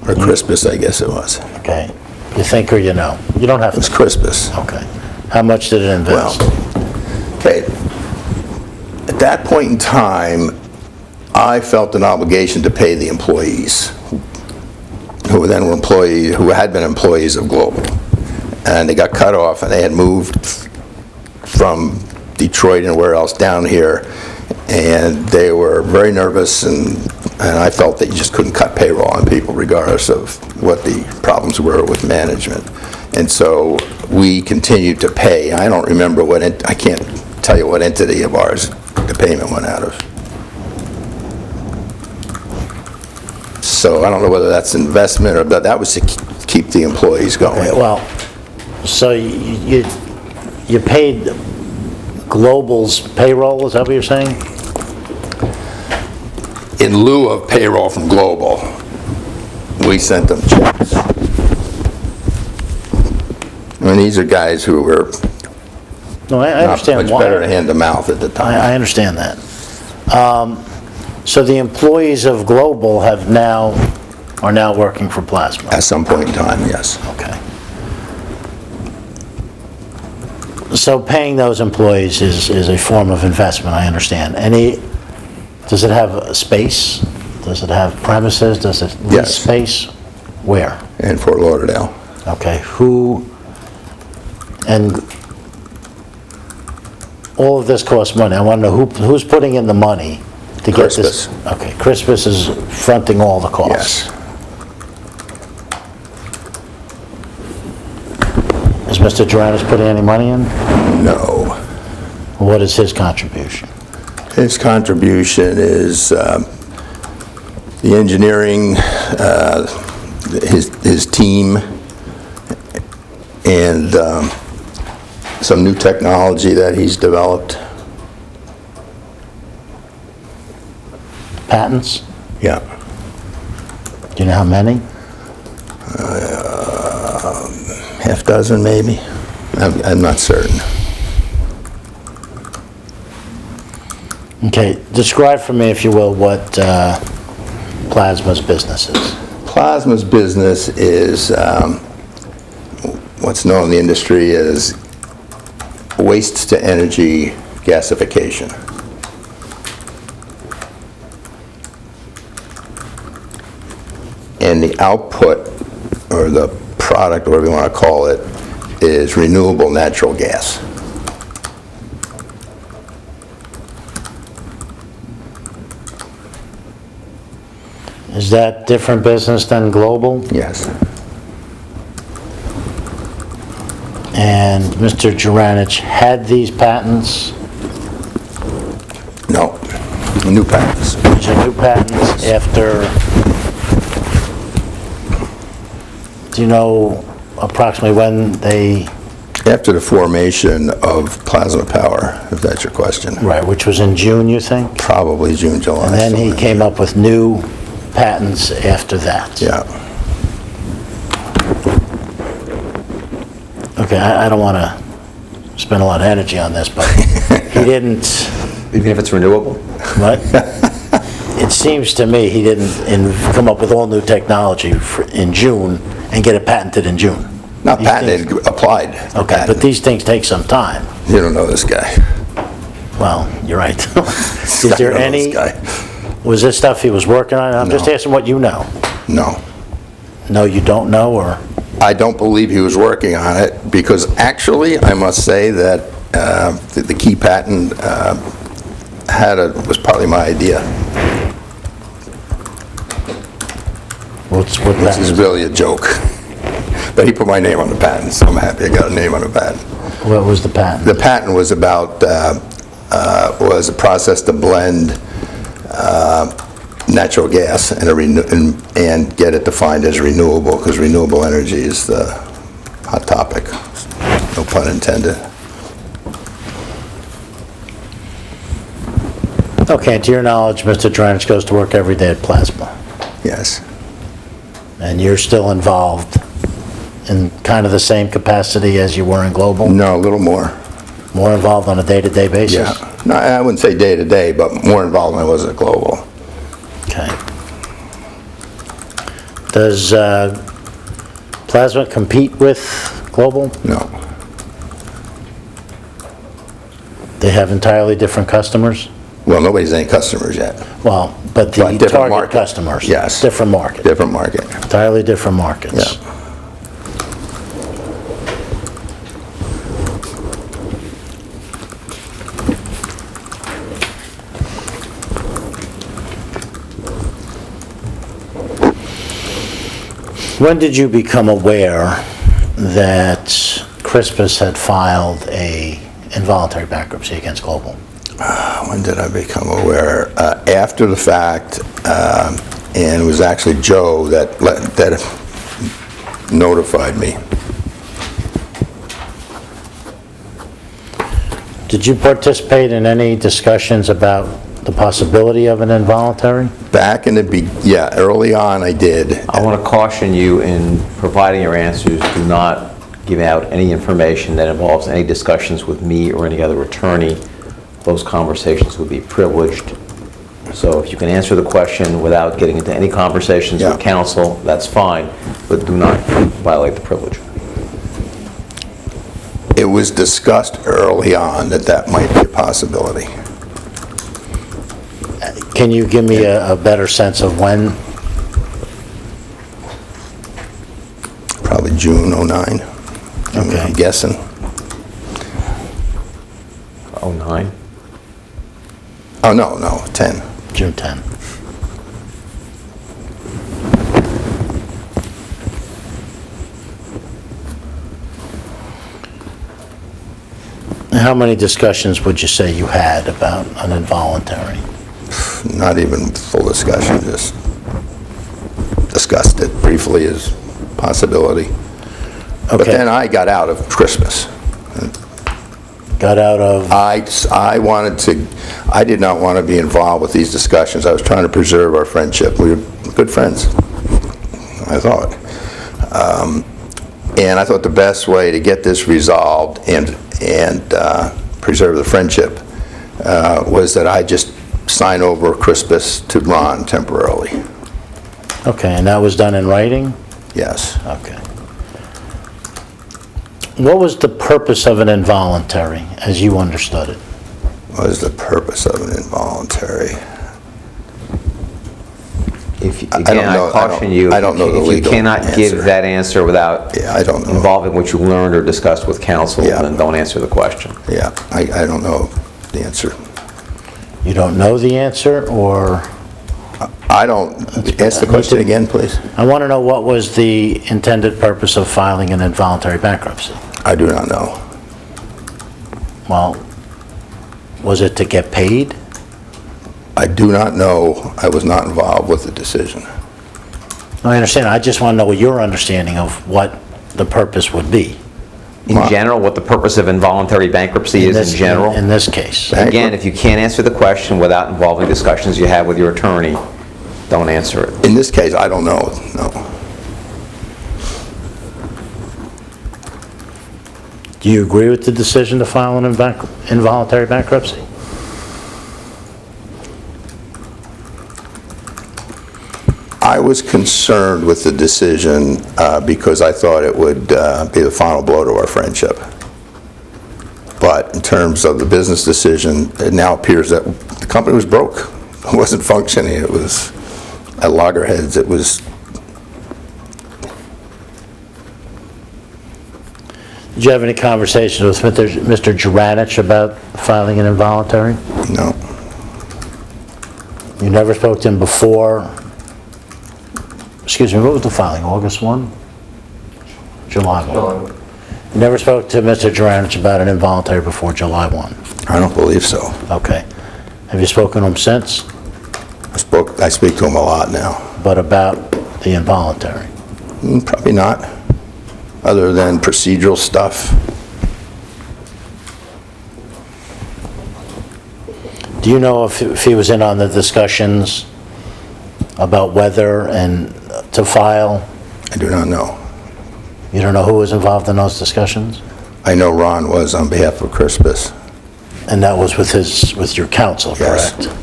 Or Chrispus, I guess it was. Okay. You think or you know? You don't have It was to. Chrispus. Okay. How much did it invest? Well, okay, at that point in time, I felt an obligation to pay the employees, who had been employees of Global. And they got cut off, and they had moved from Detroit and where else down here, and they were very nervous, and I felt that you just couldn't cut payroll on people regardless of what the problems were with management. And so we continued to pay. I don't remember I can't tell you what entity of ours the payment went out of. So I don't know whether that's investment or, but that was to keep the employees going. Okay, well, so you paid Global's payroll, is that what you're saying? In lieu of payroll from Global, we sent them checks. I mean, these are guys who were No, I not understand much why. better hand to mouth at the time. I understand that. So the employees of Global are now working for Plasma? At some point in time, yes. Okay. So paying those employees is a form of investment, I understand. Does it have a space? Does it have premises? Does it lease Yes. space? Where? In Fort Lauderdale. Okay, and all of this costs money. I want to know who's putting in the money to get this? Chrispus. Okay, Chrispus is fronting all the costs. Yes. Is Mr. Durantis putting any money in? No. What is his contribution? His contribution is the engineering, his team, and some new technology that he's developed. Patents? Yeah. Do you know how many? Half dozen, maybe. I'm not certain. Okay, describe for me, if you will, what Plasma's business is. Plasma's business is what's known in the industry as waste-to-energy gasification. And the output, or the product, whatever you want to call it, is renewable natural gas. Is that different business than Global? Yes. And Mr. Juranich had these patents? No. New patents. These are new patents after, do you know approximately when they, After the formation of Plasma Power, if that's your question. right, which was in June, you think? Probably June, July. And then he somewhere. came up with new patents after that? Yeah. Okay, I don't want to spend a lot of energy on this, but he didn't, Even if it's renewable? what? It seems to me he didn't come up with all new technology in June and get it patented in June. Not These patented, things- applied. for Okay, but patent. these things take some time. You don't know this guy. Well, you're right. Is You there don't know any, this guy. was this stuff he was working on? I'm just No. asking what you know. No. No, you don't know, or? I don't believe he was working on it, because actually, I must say that the key patent was partly my idea. What This is patent? really a joke. But he put my name on the patent, so I'm happy I got a name on the patent. What was the patent? The patent was about, was a process to blend natural gas and get it defined as renewable, because renewable energy is the hot topic, no pun intended. Okay, to your knowledge, Mr. Juranich goes to work every day at Plasma, Yes. and you're still involved in kind of the same capacity as you were in Global? No, a little more. More involved on a day-to-day basis? Yeah. No, I wouldn't say day-to-day, but more involved than I was at Global. Okay. Does Plasma compete with Global? No. They have entirely different customers? Well, nobody's any customers yet. Well, but the But different target market. customers? Yes. Different market? Different market. Entirely different markets? Yeah. When did you become aware that Chrispus had filed a involuntary bankruptcy against Global? When did I become aware? After the fact, and it was actually Joe that notified me. Did you participate in any discussions about the possibility of an involuntary? Back in yeah, early on I did. I want to caution you in providing your answers, do not give out any information that involves any discussions with me or any other attorney. Those conversations would be privileged. So if you can answer the question without getting into any conversations Yeah. with counsel, that's fine, but do not violate the privilege. It was discussed early on that that might be a possibility. Can you give me a better sense of when? Probably June '09. Okay. I'm guessing. 09? Oh, no, 10. June 10. How many discussions would you say you had about an involuntary? Not even full discussion, just discussed it briefly as possibility. But Okay. then I got out of Christmas. Got out of, I did not want to be involved with these discussions. I was trying to preserve our friendship. We were good friends, I thought. And I thought the best way to get this resolved and preserve the friendship was that I just sign over Chrispus to Ron temporarily. okay, and that was done in writing? Yes. Okay. What was the purpose of an involuntary, as you understood it? What is the purpose of an involuntary? Again, don't know- I caution you. I don't know the If you legal cannot answer. give that answer without Yeah, I don't know. involving what you learned or discussed with counsel, Yeah. then don't answer the question. Yeah, I don't know the answer. You don't know the answer, or I don't, ask the question again, please. I want to know what was the intended purpose of filing an involuntary bankruptcy? I do not know. Well, was it to get paid? I do not know. I was not involved with the decision. I understand. I just want to know what your understanding of what the purpose would be. In general, what the purpose of involuntary bankruptcy is in general? In this case. Again, if you can't answer the question without involving discussions you have with your attorney, don't answer it. In this case, I don't know, no. Do you agree with the decision to file an involuntary bankruptcy? I was concerned with the decision because I thought it would be the final blow to our friendship. But in terms of the business decision, it now appears that the company was broke. It wasn't functioning. It was at loggerheads. It was... Did you have any conversations with Mr. Juranich about filing an involuntary? No. You never spoke to him before? Excuse me, what was the filing, August 1? July 1? You never spoke to Mr. Juranich about an involuntary before July 1? I don't believe so. Okay. Have you spoken to him since? I speak to him a lot now. But about the involuntary? Probably not, other than procedural stuff. Do you know if he was in on the discussions about whether and to file? I do not know. You don't know who was involved in those discussions? I know Ron was on behalf of Chrispus. And that was with your counsel, Yes. correct?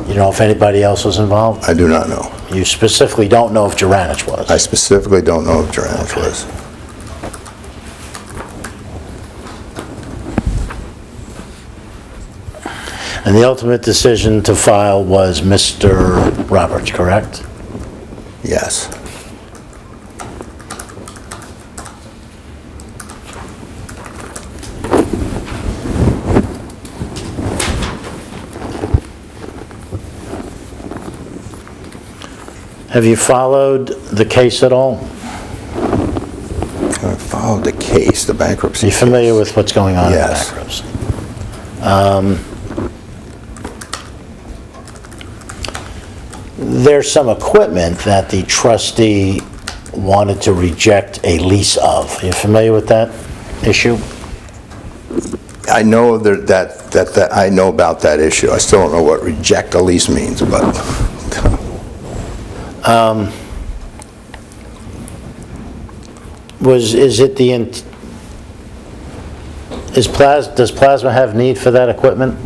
You know if anybody else was involved? I do not know. You specifically don't know if Juranich was? I specifically don't know if Tarrant Okay. was. And the ultimate decision to file was Mr. Roberts, correct? Yes. Have you followed the case at all? I followed the case, the bankruptcy. Are you familiar with what's going on in Yes. bankruptcy? There's some equipment that the trustee wanted to reject a lease of. Are you familiar with that issue? I know that I know about that issue. I still don't know what reject a lease means, but does Plasma have need for that equipment?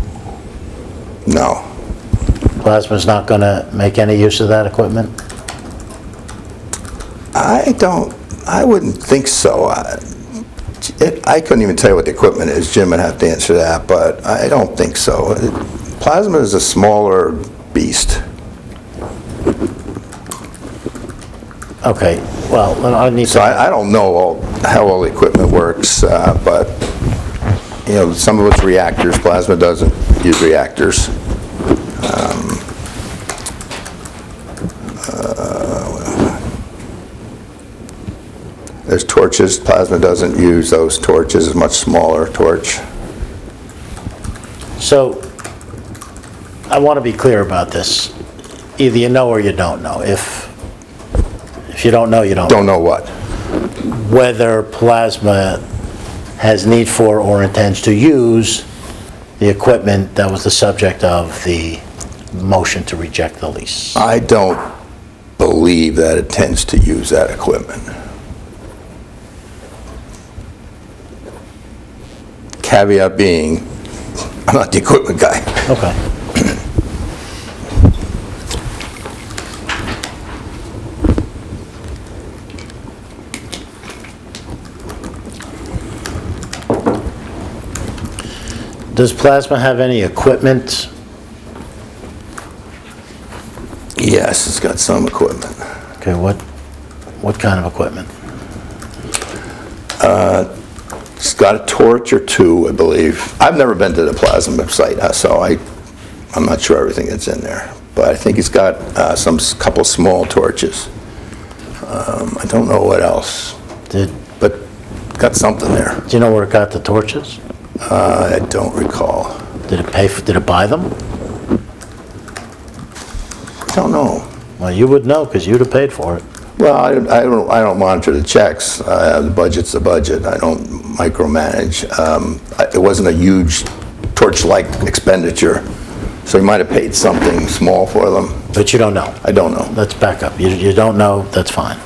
no. Plasma's not going to make any use of that equipment? I wouldn't think so. I couldn't even tell you what the equipment is. Jim would have to answer that, but I don't think so. Plasma is a smaller beast. Okay, well, then I need So to... I don't know how all the equipment works, but, you know, some of it's reactors. Plasma doesn't use reactors. There's torches. Plasma doesn't use those torches. It's a much smaller torch. So, I want to be clear about this. Either you know or you don't know. If you don't know, you don't know. Don't know what. Whether Plasma has need for or intends to use the equipment that was the subject of the motion to reject the lease. I don't believe that it tends to use that equipment. Caveat being, I'm not the equipment guy. Okay. Does Plasma have any equipment? Yes, it's got some equipment. Okay, what kind of equipment? It's got a torch or two, I believe. I've never been to the Plasma site, so I'm not sure everything that's in there. but I think he's got couple small torches. I don't know what else, but got something there. Do you know where it got the torches? I don't recall. Did it buy them? Don't know. Well, you would know, because you'd have paid for it. Well, I don't monitor the checks. The budget's the budget. I don't micromanage. It wasn't a huge torch-like expenditure, so he might have paid something small for them. But you don't know. I don't know. Let's back up. You don't know, that's fine.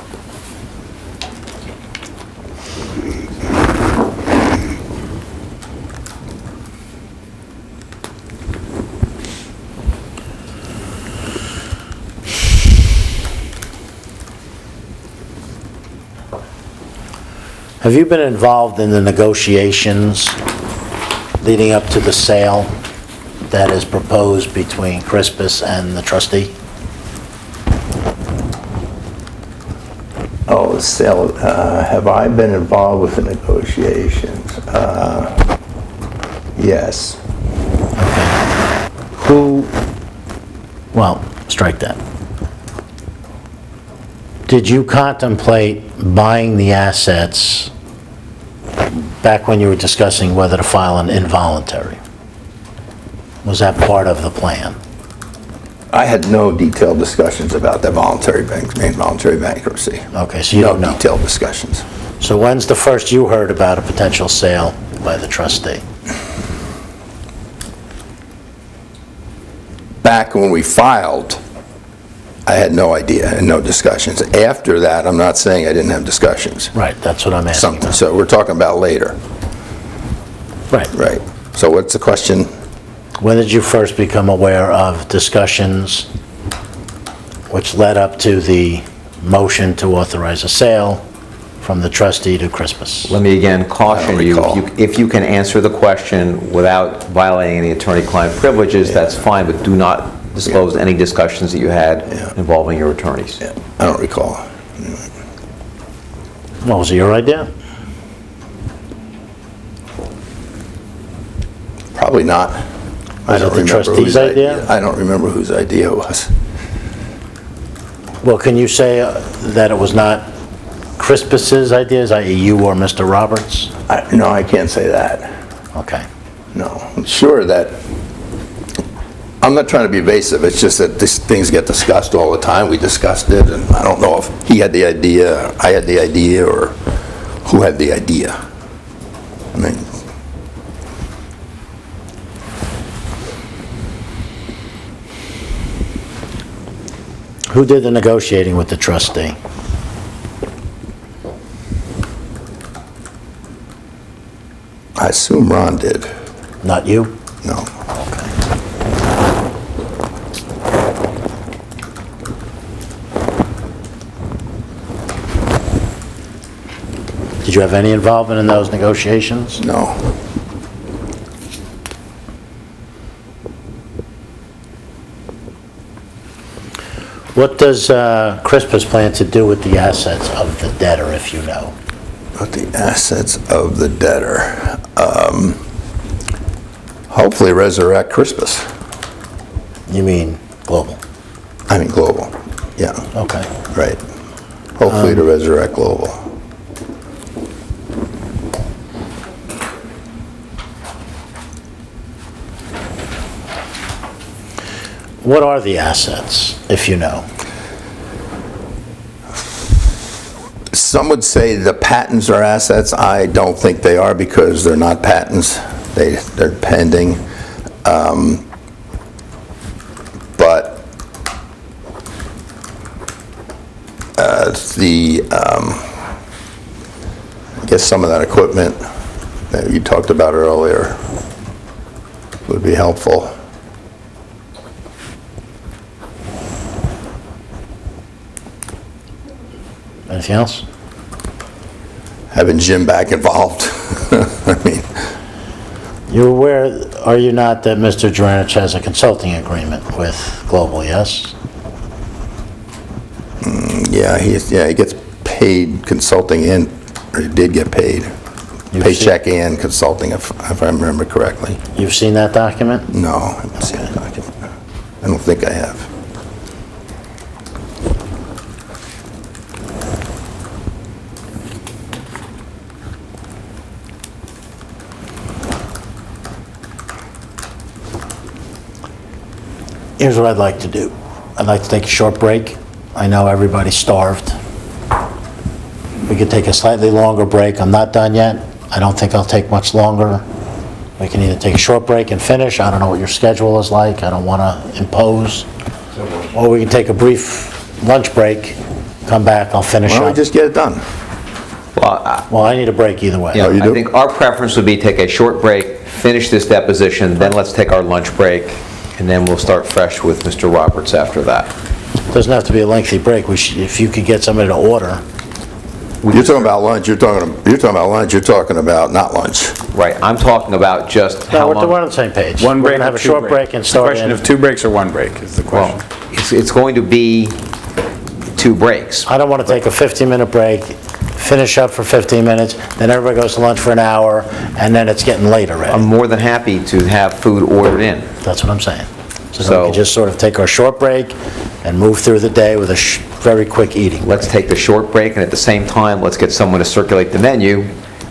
Have you been involved in the negotiations leading up to the sale that is proposed between Chrispus and the trustee? Oh, the sale, have I been involved with the negotiations? Yes. Well, strike that. Did you contemplate buying the assets back when you were discussing whether to file an involuntary? Was that part of the plan? I had no detailed discussions about that involuntary bankruptcy. Okay, so you don't know. No detailed discussions. So when's the first you heard about a potential sale by the trustee? Back when we filed, I had no idea and no discussions. After that, I'm not saying I didn't have discussions. Right, that's what I'm asking. Something, so we're talking about later. Right. Right. So what's the question? When did you first become aware of discussions which led up to the motion to authorize a sale from the trustee to Chrispus? Let me again caution I you, don't recall. if you can answer the question without violating any attorney-client privileges, that's fine, but do not disclose any discussions that you had involving your attorneys. Yeah, I don't recall. What, was it your idea? Probably not. I Was it don't the remember trustee's whose idea? I don't remember whose idea it was. Well, can you say that it was not Chrispus's ideas, i.e. you or Mr. Roberts? No, I can't say that. Okay. No. I'm sure that, I'm not trying to be evasive, it's just that these things get discussed all the time. We discussed it, and I don't know if he had the idea, I had the idea, or who had the idea. I mean, Who did the negotiating with the trustee? I assume Ron did. Not you? No. Did you have any involvement in those negotiations? No. What does Chrispus plan to do with the assets of the debtor, if you know? But the assets of the debtor, hopefully resurrect Chrispus. You mean global? I mean Global, yeah, Okay. right. Hopefully to resurrect Global. What are the assets, if you know? Some would say the patents are assets. I don't think they are because they're not patents. They're pending. But I guess some of that equipment that you talked about earlier would be helpful. Anything else? Having Jim back involved. I mean, You're aware, are you not, that Mr. Tarrant has a consulting agreement with Global, yes? yeah, he gets paid consulting and, or he did get paid. You've Paycheck and consulting, if I remember correctly. You've seen that document? No, I haven't seen the document. I don't think I have. Here's what I'd like to do. I'd like to take a short break. I know everybody's starved. We could take a slightly longer break. I'm not done yet. I don't think I'll take much longer. We can either take a short break and finish. I don't know what your schedule is like. I don't want to impose. Or we can take a brief lunch break, come back, I'll finish Why don't we up. just get it done? Well, I need a break either way. You know, you I do? think our preference would be take a short break, finish this deposition, then let's take our lunch break, and then we'll start fresh with Mr. Roberts after that. Doesn't have to be a lengthy break. If you could get somebody to order. You're talking about lunch, you're talking about lunch, you're talking about not lunch. Right, I'm talking about just No, how we're long... on the same page. One We're break gonna have or a two short breaks? break and start Question in. of 2 breaks or 1 break is the Well, question. it's going to be 2 breaks. I don't want to take a 15-minute break, finish up for 15 minutes, then everybody goes to lunch for an hour, and then it's getting late I'm already. more than happy to have food ordered in. That's what I'm saying. So So- we can just sort of take our short break and move through the day with a very quick eating. Let's take the short break, and at the same time, let's get someone to circulate the menu,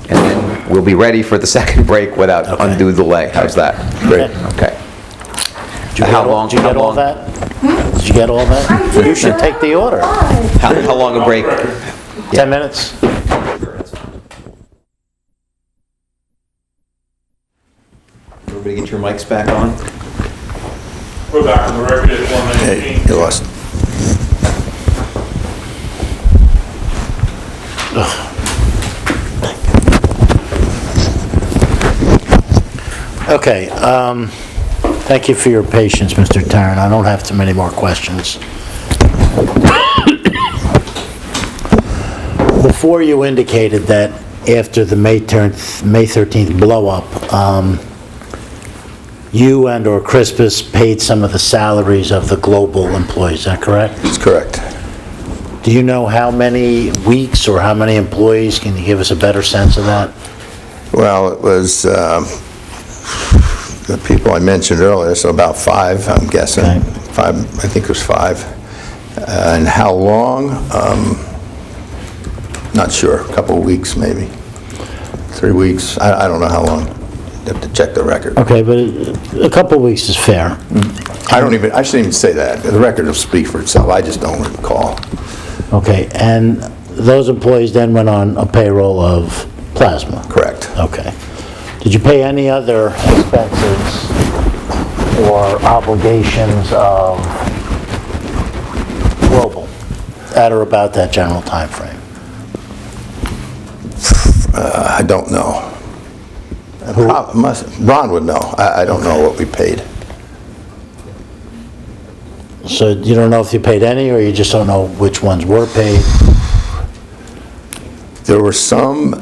and then we'll be ready for the second break without undue delay. How's that? Great. Okay. Did you How get long- Did you how get all long- that? Did you get all I that? did. You should take the order. How long a break? 10 minutes? Everybody get your mics back on? We're back on the record at Hey, 1:19. you lost. Okay, thank you for your patience, Mr. Tarrant. I don't have too many more questions. Before you indicated that after the May 13th blow-up, you and/or Chrispus paid some of the salaries of the global employees, is that correct? That's correct. Do you know how many weeks or how many employees? Can you give us a better sense of that? Well, it was the people I mentioned earlier, so about 5, I'm guessing. Okay. 5, I think it was 5. And how long? Not sure, a couple of weeks maybe. 3 weeks, I don't know how long. You have to check the record. Okay, but a couple of weeks is fair. I shouldn't even say that. The record will speak for itself, I just don't recall. Okay, and those employees then went on a payroll of Plasma? Correct. Okay. Did you pay any other expenses or obligations of Global at or about that general time frame? I don't know. Ron would know. I don't know what we paid. So you don't know if you paid any, or you just don't know which ones were paid? There were some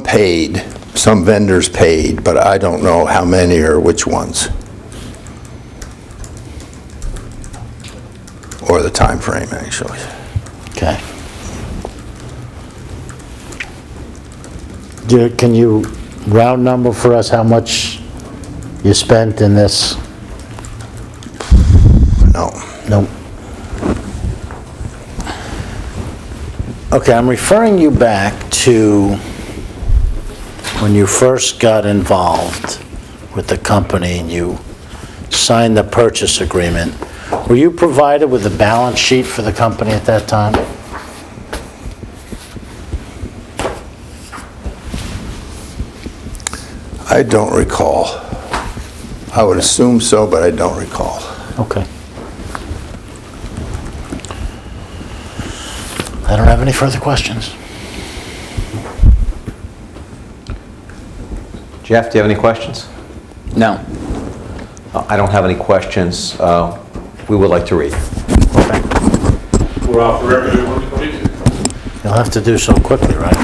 paid, some vendors paid, but I don't know how many or which ones. Or the time frame, actually. Okay. Can you round number for us how much you spent in this? No. Nope. Okay, I'm referring you back to when you first got involved with the company and you signed the purchase agreement. Were you provided with a balance sheet for the company at that time? I don't recall. I would assume so, but I don't recall. Okay. I don't have any further questions. Jeff, do you have any questions? No. I don't have any questions. We would like to read. We're off the record at 1:22. You'll have to do so quickly, right?